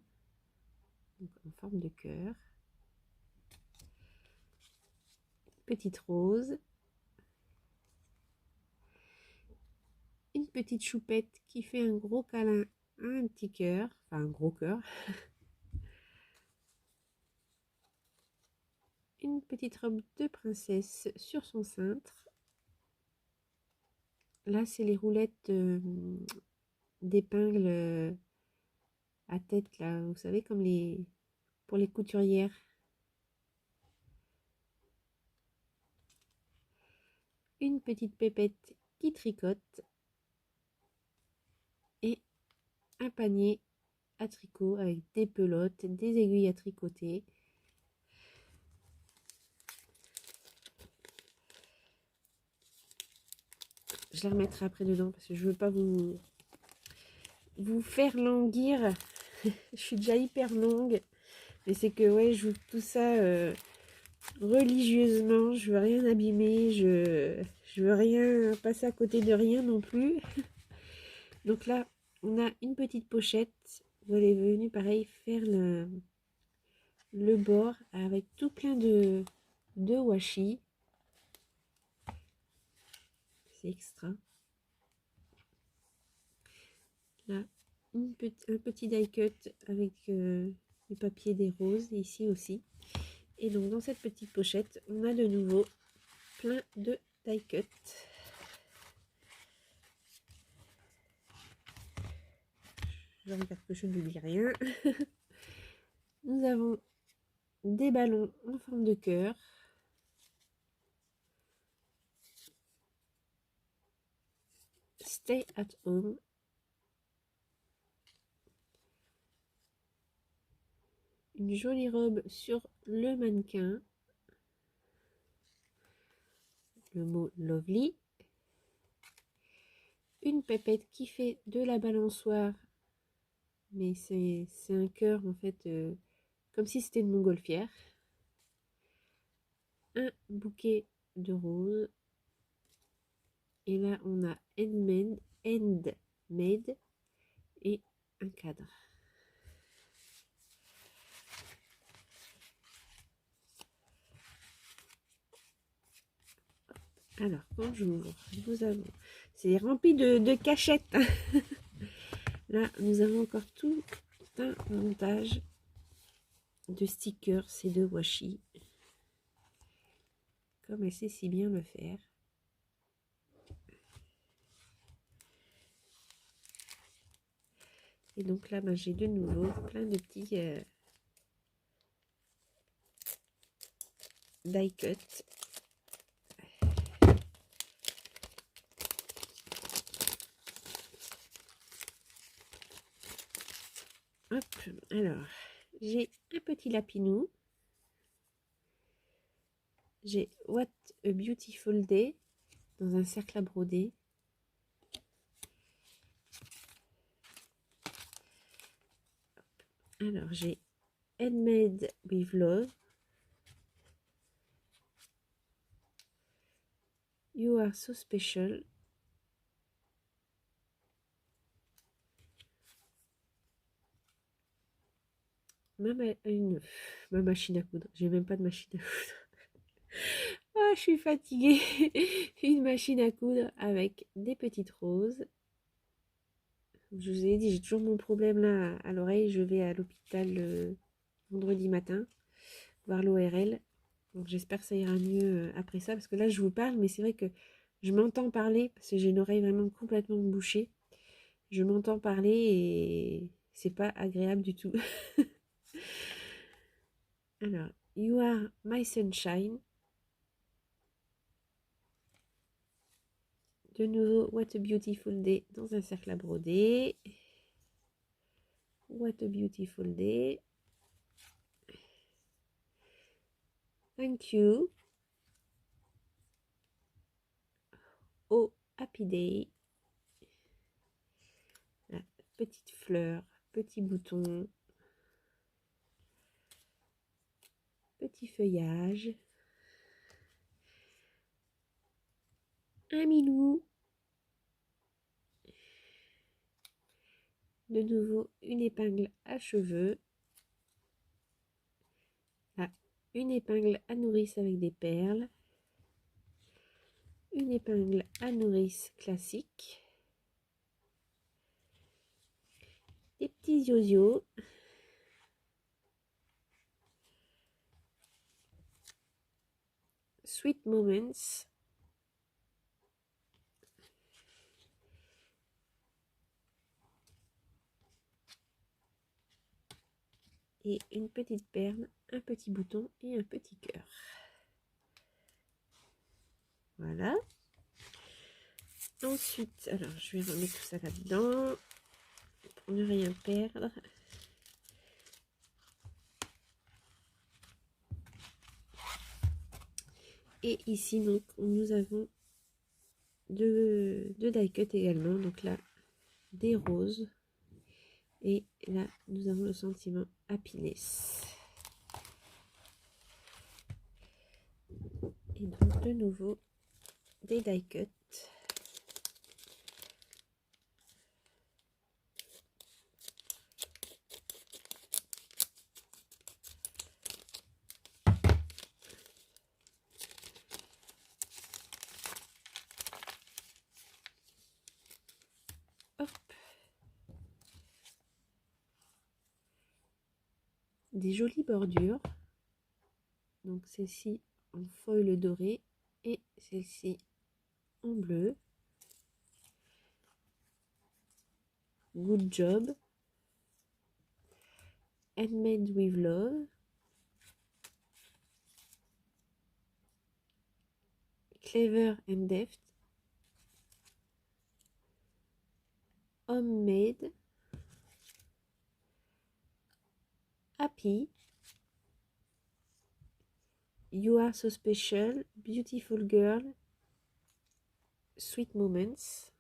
Donc en forme de cœur. Petite rose. Une petite choupette qui fait un gros câlin à un petit cœur. Enfin un gros cœur. Une petite robe de princesse sur son cintre. Là, c'est les roulettes d'épingles à tête, là, vous savez, comme pour les couturières. Une petite pépette qui tricote et un panier à tricot avec des pelotes, des aiguilles à tricoter. Je la remettrai après dedans parce que je veux pas vous faire languir. Je suis déjà hyper longue, mais c'est que ouais, j'ouvre tout ça religieusement, je veux rien abîmer, je veux rien passer à côté de rien non plus. Donc là, on a une petite pochette où elle est venue pareil faire le bord avec tout plein de washi. C'est extra. Là, un petit die cut avec du papier des roses ici aussi. Et donc dans cette petite pochette, on a de nouveau plein de die cut. Je regarde que je n'oublie rien. Nous avons des ballons en forme de cœur. Stay at home. Une jolie robe sur le mannequin. Le mot lovely. Une pépette qui fait de la balançoire. Mais c'est un cœur en fait, comme si c'était une montgolfière. Un bouquet de roses. Et là, on a handmade et un cadre. Alors, quand j'ouvre, nous avons... C'est rempli de cachettes. Là, nous avons encore tout un montage de stickers et de washi. Comme elle sait si bien le faire. Et donc là, ben, j'ai de nouveau plein de petits die cut. Hop, alors, j'ai un petit lapinou. J'ai What a Beautiful Day dans un cercle à broder. Alors, j'ai Handmade with Love. You are so special. Ma machine à coudre. J'ai même pas de machine à coudre. Ah, je suis fatiguée. Une machine à coudre avec des petites roses. Je vous ai dit, j'ai toujours mon problème là à l'oreille. Je vais à l'hôpital vendredi matin voir l'ORL. Donc j'espère que ça ira mieux après ça. Parce que là, je vous parle, mais c'est vrai que je m'entends parler parce que j'ai une oreille vraiment complètement bouchée. Je m'entends parler et c'est pas agréable du tout. Alors, You are my sunshine. De nouveau, What a beautiful day dans un cercle à broder. What a beautiful day. Thank you. Oh, happy day. Là, petite fleur, petit bouton, petit feuillage. Un minou. De nouveau, une épingle à cheveux. Là, une épingle à nourrice avec des perles. Une épingle à nourrice classique. Des petits yo-yo. Sweet Moments. Et une petite perle, un petit bouton et un petit cœur. Voilà. Ensuite, alors je vais remettre tout ça là-dedans pour ne rien perdre. Et ici, donc, nous avons deux die cut également. Donc là, des roses. Et là, nous avons le sentiment happiness. de nouveau des die cuts. Hop. Des jolies bordures. Donc celle-ci en foil doré et celle-ci en bleu. Good job. Handmade with love. Clever and deft. Homemade. Happy. You are so special. Beautiful girl. Sweet moments.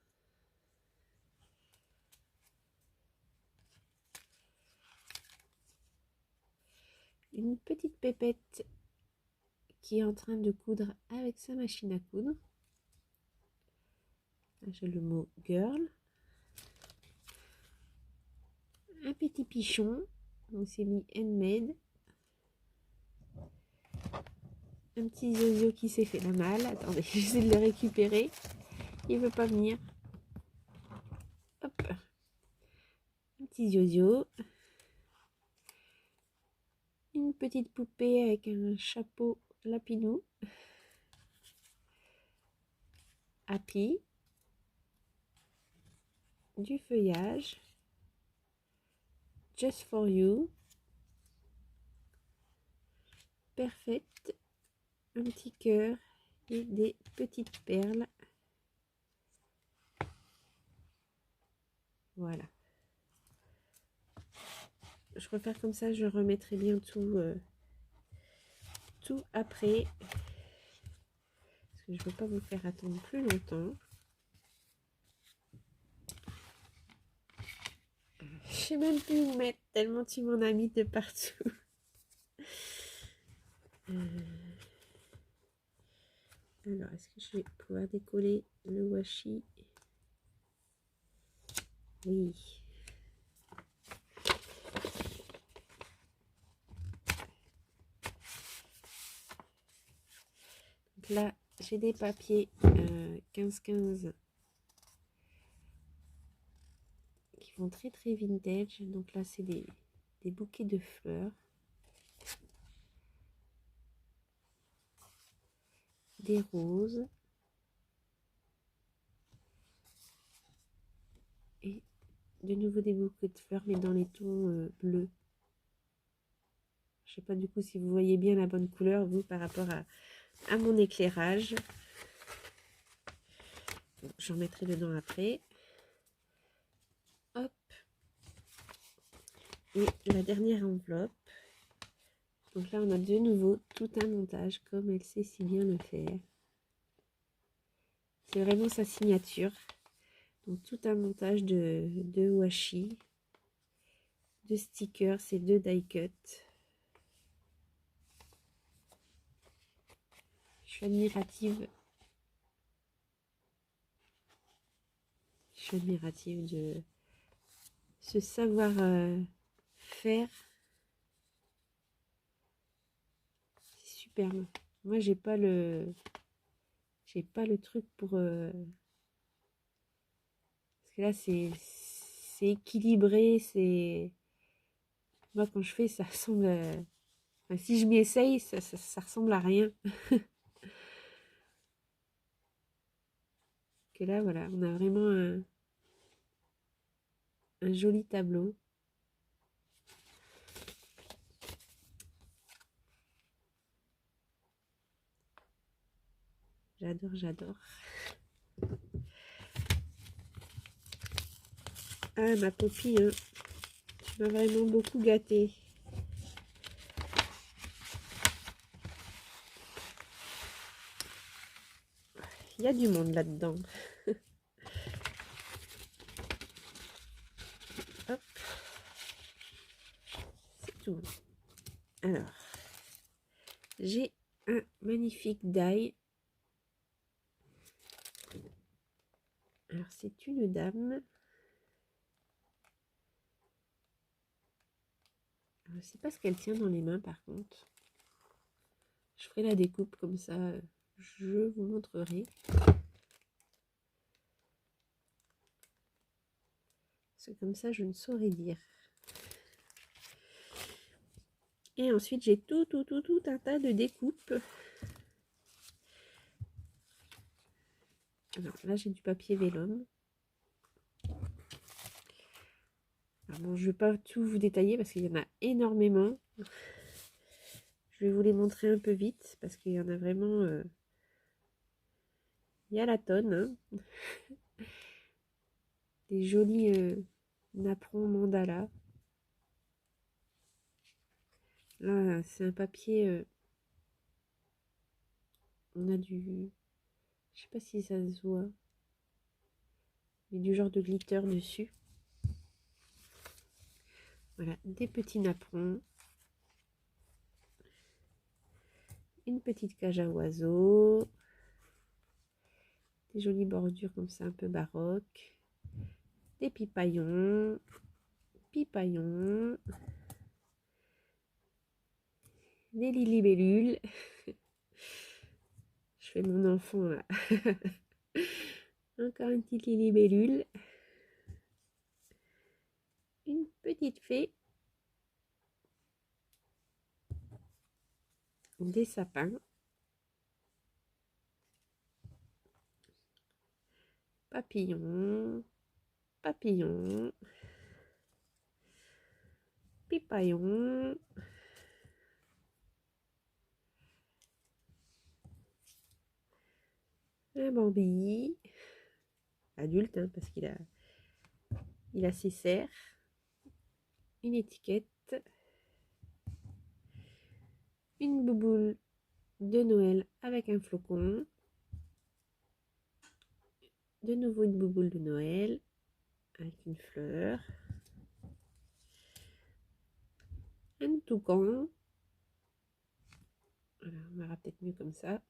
Une petite pépette qui est en train de coudre avec sa machine à coudre. J'ai le mot girl. Un petit pichon. On s'est mis handmade. Un petit zozo qui s'est fait la malle. Attendez, j'essaie de le récupérer. Il veut pas venir. Hop. Un petit zozo. Une petite poupée avec un chapeau lapinou. Happy. Du feuillage. Just for you. Perfect. Un petit cœur et des petites perles. Voilà. Je préfère comme ça, je remettrai bien tout, tout après. Parce que je ne veux pas vous faire attendre plus longtemps. Je sais même plus où mettre, tellement tu m'en as mis de partout. Alors, est-ce que je vais pouvoir décoller le washi? Oui. Donc là, j'ai des papiers 15-15 qui font très très vintage. Donc là, c'est des bouquets de fleurs. Des roses. Et de nouveau des bouquets de fleurs, mais dans les tons bleus. Je sais pas du coup si vous voyez bien la bonne couleur, vous, par rapport à mon éclairage. J'en mettrai dedans après. Hop. Et la dernière enveloppe. Donc là, on a de nouveau tout un montage, comme elle sait si bien le faire. C'est vraiment sa signature. Donc tout un montage de washi, de stickers et de die cut. Je suis admirative. Je suis admirative de ce savoir-faire. C'est superbe. Moi, j'ai pas le truc pour... parce que là, c'est équilibré. C'est... Moi, quand je fais, ça ressemble... Enfin, si je m'y essaye, ça ressemble à rien. Que là, voilà, on a vraiment un joli tableau. J'adore, j'adore. Ah, ma Poppy, hein, tu m'as vraiment beaucoup gâtée. Il y a du monde là-dedans. Hop. C'est tout. Alors, j'ai un magnifique die Alors c'est une dame. Je ne sais pas ce qu'elle tient dans les mains par contre. Je ferai la découpe comme ça, je vous montrerai. C'est comme ça, je ne saurais dire. Et ensuite, j'ai tout un tas de découpes. Alors là, j'ai du papier vélum. Alors bon, je ne vais pas tout vous détailler parce qu'il y en a énormément. Je vais vous les montrer un peu vite parce qu'il y en a vraiment... il y a la tonne. Hein. Des jolis napperons mandala. Là, c'est un papier... on a du... Je sais pas si ça se voit. Mais du genre de glitter dessus. Voilà, des petits napperons. Une petite cage à oiseaux. Des jolies bordures comme ça, un peu baroque. Des pipaillons. Des lilibellules. Je fais mon enfant là. Encore une petite lilibellule. Une petite fée. Des sapins. Papillons. Pipaillons. Un Bambi. Adulte, hein, parce il a ses serres. Une étiquette. Une bouboule de Noël avec un flocon. De nouveau une bouboule de Noël avec une fleur. Un toucan. Voilà, on verra peut-être mieux comme ça.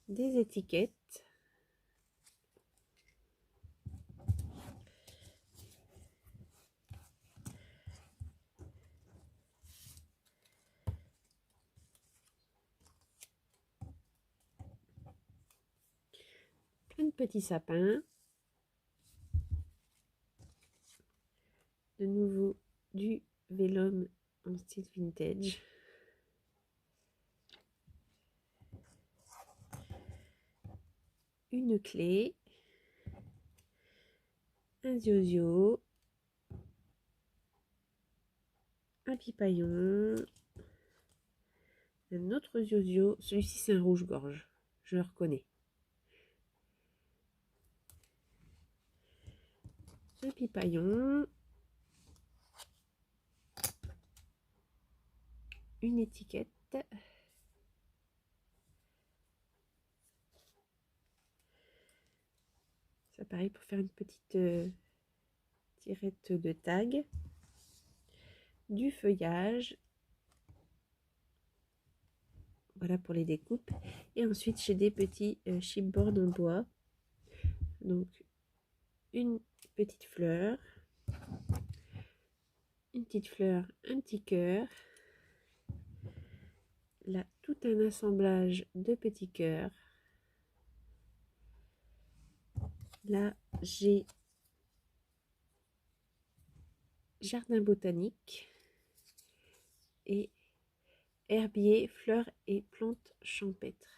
Des étiquettes. Plein de petits sapins. De nouveau du vélum en style vintage. Une clé. Un ziozio. Un pipaillon. Un autre ziozio. Celui-ci c'est un rouge-gorge. Je le reconnais. Un pipaillon. Une étiquette. Ça pareil pour faire une petite tirette de tag. Du feuillage. Voilà pour les découpes. Et ensuite j'ai des petits chipboards en bois. Donc une petite fleur. Une petite fleur, un petit cœur. Là, tout un assemblage de petits cœurs. Là, j'ai jardin botanique et herbier, fleurs et plantes champêtres.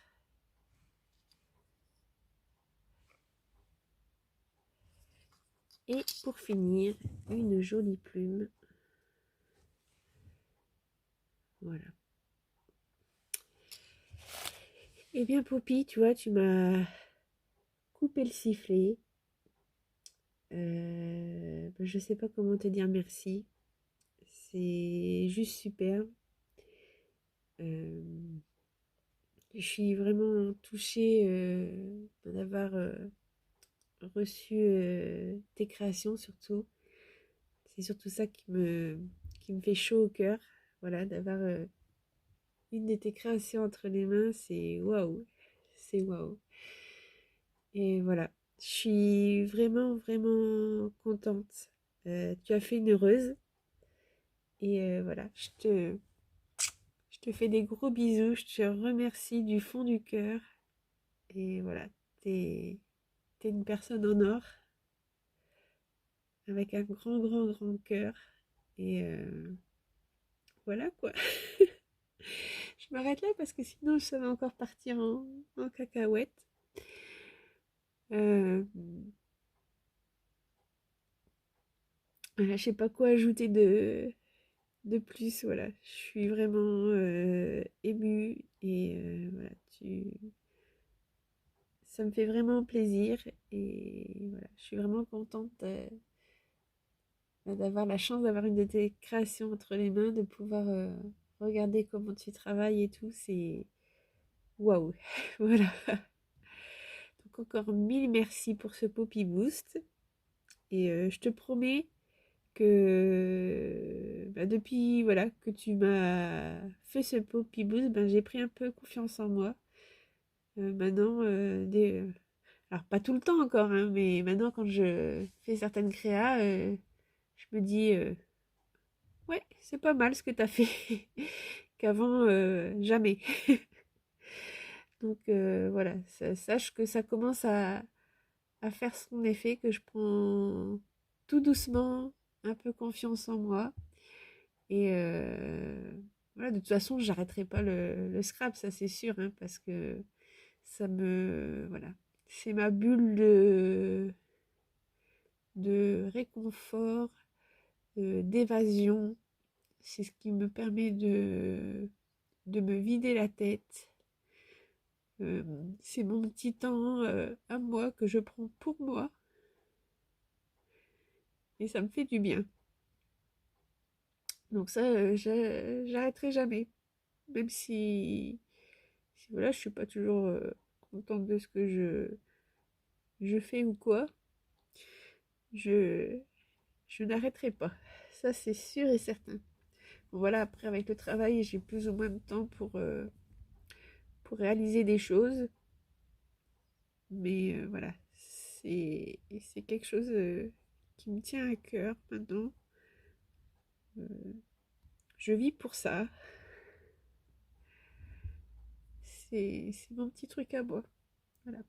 Et pour finir, une jolie plume. Voilà. Eh bien, Poppy, tu vois, tu m'as coupé le sifflet. Je sais pas comment te dire merci. C'est juste super. Je suis vraiment touchée d'avoir reçu tes créations surtout. C'est surtout ça qui me fait chaud au cœur. Voilà, d'avoir une de tes créations entre les mains, c'est waouh. c'est waouh. Et voilà, je suis vraiment, vraiment contente. Tu as fait une heureuse. Et voilà, je te fais des gros bisous. Je te remercie du fond du cœur. Et voilà, t'es une personne en or avec un grand, grand, grand cœur. Et voilà quoi. Je m'arrête là parce que sinon ça va encore partir en cacahuète. Euh, voilà, je sais pas quoi ajouter de plus. Voilà, je suis vraiment émue et voilà, ça me fait vraiment plaisir et voilà, je suis vraiment contente d'avoir la chance d'avoir une de tes créations entre les mains, de pouvoir regarder comment tu travailles et tout, c'est waouh. Voilà. Donc encore mille merci pour ce Poppy Boost et je te promets que bah, depuis voilà que tu m'as fait ce Poppy Boost, ben, j'ai pris un peu confiance en moi. Maintenant, alors pas tout le temps encore, hein, mais maintenant quand je fais certaines créas, je me dis ouais, c'est pas mal ce que t'as fait qu'avant jamais. Donc voilà, sache que ça commence à faire son effet, que je prends tout doucement un peu confiance en moi. Et voilà, de toute façon, j'arrêterai pas le scrap, ça c'est sûr, hein, parce que ça me... Voilà, c'est ma bulle de réconfort, d'évasion. C'est ce qui me permet de me vider la tête. C'est mon petit temps à moi que je prends pour moi et ça me fait du bien. Donc ça, j'arrêterai jamais. Même si voilà, je suis pas toujours contente de ce que je fais ou quoi, je, je n'arrêterai pas. Ça, c'est sûr et certain. Bon, voilà, après, avec le travail, j'ai plus ou moins de temps pour réaliser des choses. Mais voilà, c'est quelque chose qui me tient à cœur maintenant. Euh, je vis pour ça. C'est mon petit truc à moi. Voilà.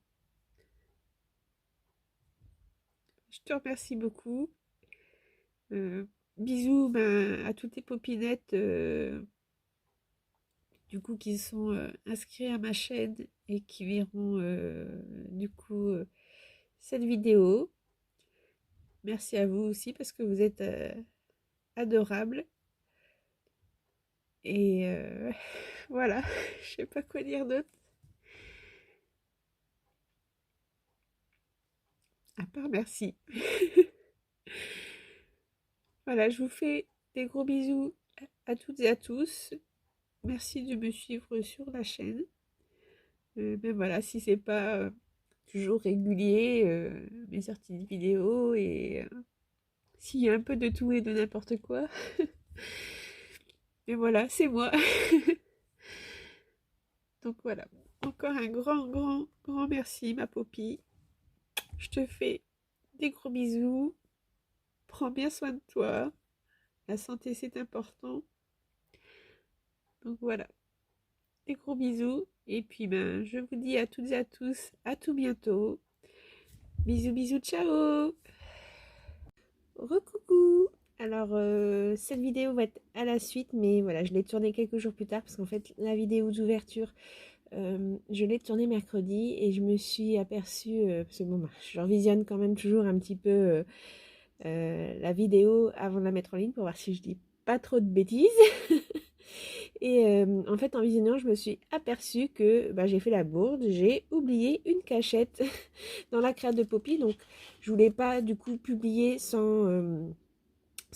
Je te remercie beaucoup. Euh, bisous ben, à toutes tes popinettes du coup qui sont inscrits à ma chaîne et qui verront du coup cette vidéo. Merci à vous aussi parce que vous êtes adorables. Et voilà, je sais pas quoi dire d'autre. À part merci. Voilà, je vous fais des gros bisous à toutes et à tous. Merci de me suivre sur la chaîne. Mais voilà, si c'est pas toujours régulier, mes sorties de vidéos et s'il y a un peu de tout et de n'importe quoi. Mais voilà, c'est moi. Donc voilà, encore un grand, grand, grand merci ma Poppy. Je te fais des gros bisous. Prends bien soin de toi. La santé, c'est important. Donc voilà, des gros bisous. Et puis ben, je vous dis à toutes et à tous, à tout bientôt. Bisous, bisous, ciao. Recoucou. Alors, cette vidéo va être à la suite, mais voilà, je l'ai tournée quelques jours plus tard parce qu'en fait, la vidéo d'ouverture, je l'ai tournée mercredi et je me suis aperçue, parce que bon, bah, je revisionne quand même toujours un petit peu la vidéo avant de la mettre en ligne pour voir si je dis pas trop de bêtises. Et en fait, en visionnant, je me suis aperçue que bah, j'ai fait la bourde, j'ai oublié une cachette dans la créate de Poppy, donc je voulais pas du coup publier sans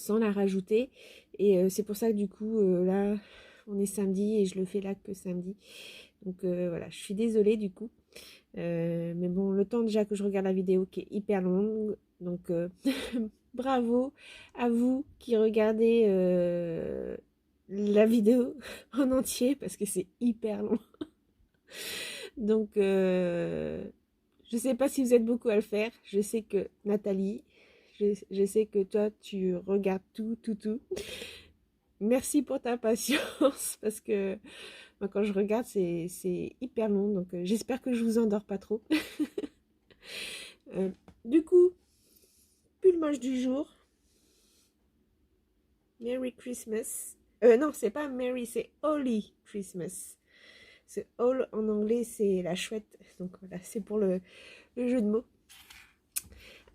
la rajouter. Et c'est pour ça que du coup, là, on est samedi et je le fais là que samedi. Donc voilà, je suis désolée du coup. Mais bon, le temps déjà que je regarde la vidéo qui est hyper longue. Donc bravo à vous qui regardez la vidéo en entier parce que c'est hyper long. Donc, je sais pas si vous êtes beaucoup à le faire. Je sais que Nathalie, je sais que toi, tu regardes tout. Merci pour ta patience parce que moi, quand je regarde, c'est hyper long. Donc, j'espère que je vous endors pas trop. Euh, du coup, pull moche du jour. Merry Christmas. Non, c'est pas Merry, c'est Holy Christmas. C'est All en anglais, c'est la chouette. Donc voilà, c'est pour le jeu de mots.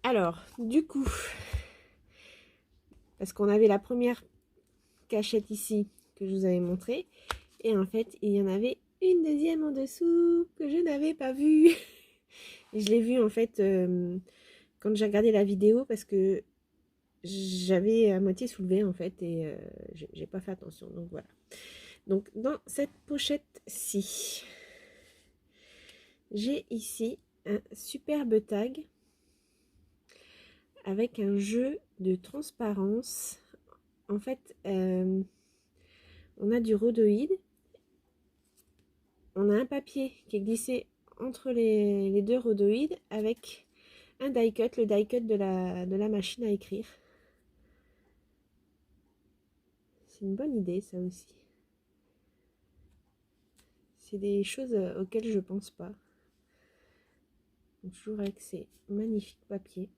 Alors, du coup, parce qu'on avait la première cachette ici que je vous avais montrée. Et en fait, il y en avait une deuxième en dessous que je n'avais pas vue. Et je l'ai vue en fait quand j'ai regardé la vidéo parce que j'avais à moitié soulevé en fait et j'ai pas fait attention. Donc voilà. Donc dans cette pochette-ci, j'ai ici un superbe tag avec un jeu de transparence. En fait, on a du rhodoïde. On a un papier qui est glissé entre les deux rhodoïdes avec un die cut, le die cut de la machine à écrire. C'est une bonne idée ça aussi. C'est des choses auxquelles je pense pas. Donc, toujours avec ces magnifiques papiers.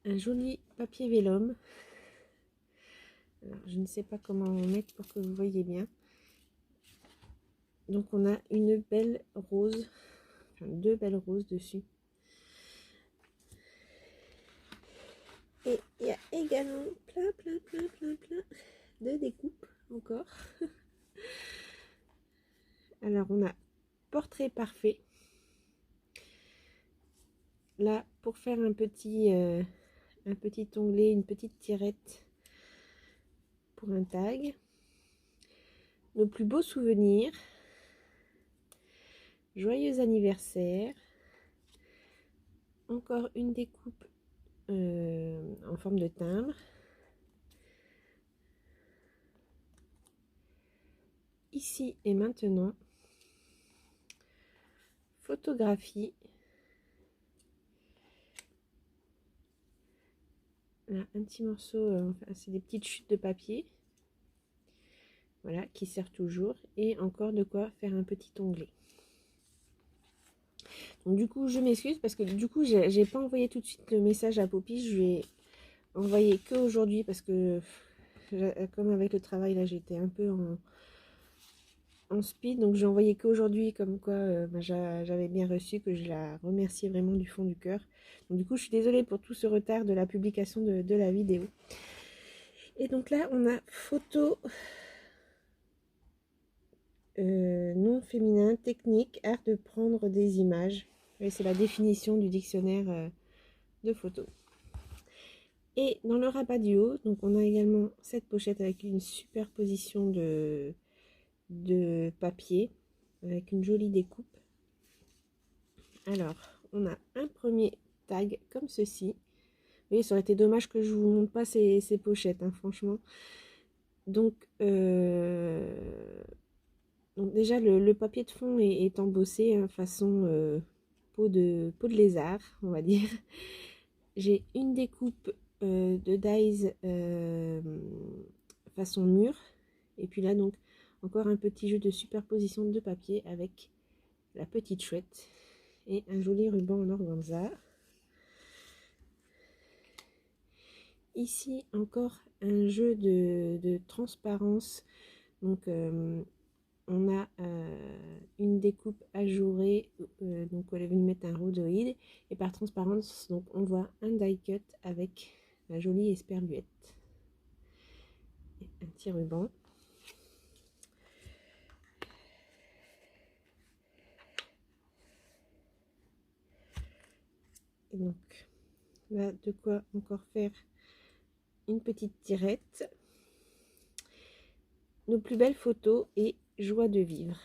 Un joli papier vélum. Alors, je ne sais pas comment mettre pour que vous voyez bien. Donc on a une belle rose, enfin deux belles roses dessus. Et il y a également plein de découpes encore. Alors on a portrait parfait. Là pour faire un petit onglet, une petite tirette pour un tag. Nos plus beaux souvenirs. Joyeux anniversaire. Encore une découpe en forme de timbre. Ici et maintenant. Photographie. Là, un petit morceau, enfin, c'est des petites chutes de papier. Voilà, qui servent toujours. Et encore de quoi faire un petit onglet. Donc du coup, je m'excuse parce que du coup, j'ai pas envoyé tout de suite le message à Poppy. Je lui ai envoyé que aujourd'hui parce que comme avec le travail là, j'étais un peu en speed. Donc j'ai envoyé qu'aujourd'hui comme quoi j'avais bien reçu, que je la remerciais vraiment du fond du cœur. Donc du coup, je suis désolée pour tout ce retard de la publication de la vidéo. Et donc là, on a photo nom féminin, technique, art de prendre des images. C'est la définition du dictionnaire de photos. Et dans le rabat du haut, donc on a également cette pochette avec une superposition de papier, avec une jolie découpe. Alors, on a un premier tag comme ceci. Vous voyez, ça aurait été dommage que je vous montre pas ces pochettes, hein, franchement. Donc déjà, le papier de fond est embossé, hein, façon peau de lézard, on va dire. J'ai une découpe de dies façon mur. Et puis là, donc, encore un petit jeu de superposition de papier avec la petite chouette. Et un joli ruban en organza. Ici, encore un jeu de transparence. Donc, on a une découpe ajourée, donc elle est venue mettre un rhodoïde, et par transparence, donc on voit un die cut avec la jolie esperluette. Et un petit ruban. Et donc là, de quoi encore faire une petite tirette. Nos plus belles photos et joie de vivre.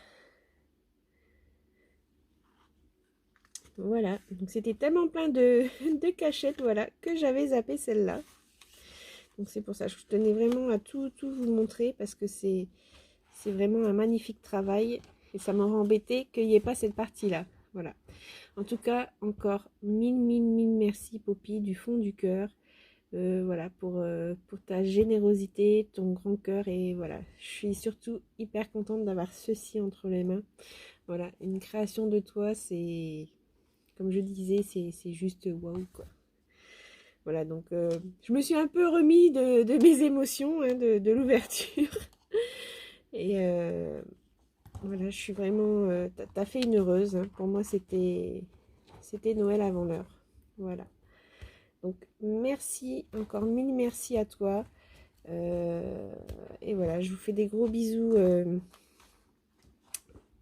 Voilà, donc c'était tellement plein de cachettes, voilà, que j'avais zappé celle-là. Donc c'est pour ça que je tenais vraiment à tout vous montrer parce que c'est C'est vraiment un magnifique travail et ça m'aurait embêté qu'il n'y ait pas cette partie-là. Voilà. En tout cas, encore mille merci Poppy du fond du cœur. Voilà, pour ta générosité, ton grand cœur et voilà. Je suis surtout hyper contente d'avoir ceci entre les mains. Voilà, une création de toi, c'est, comme je disais, c'est juste waouh quoi. Voilà, donc je me suis un peu remis de mes émotions, hein, de l'ouverture. Et voilà, je suis vraiment... t'as fait une heureuse, hein. Pour moi, c'était Noël avant l'heure. Voilà. Donc, merci, encore mille merci à toi. Et voilà, je vous fais des gros bisous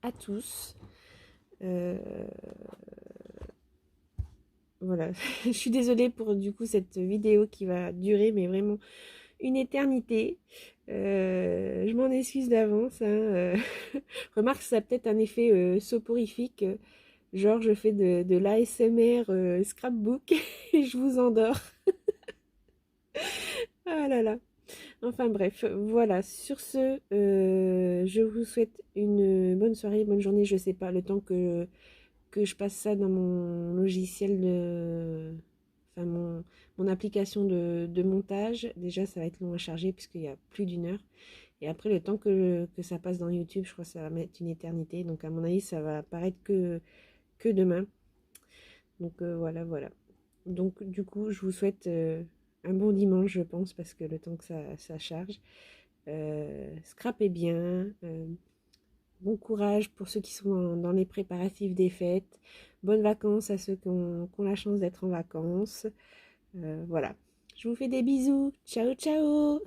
à tous. Euh, voilà, je suis désolée pour du coup cette vidéo qui va durer, mais vraiment une éternité. Je m'en excuse d'avance, hein. Remarque, ça a peut-être un effet soporifique. Genre, je fais de l'ASMR scrapbook et je vous endors. Ah là là. Enfin bref, voilà. Sur ce, je vous souhaite une bonne soirée, bonne journée. Je sais pas, le temps que je passe ça dans mon logiciel de... Enfin, mon application de montage. Déjà, ça va être long à charger puisqu'il y a plus d'une heure. Et après, le temps que ça passe dans YouTube, je crois que ça va mettre une éternité. Donc, à mon avis, ça va apparaître que demain. Donc, voilà. Donc, du coup, je vous souhaite un bon dimanche, je pense, parce que le temps que ça charge. Scrapez bien. Bon courage pour ceux qui sont dans les préparatifs des fêtes. Bonnes vacances à ceux qui ont la chance d'être en vacances. Voilà. Je vous fais des bisous. Ciao, ciao!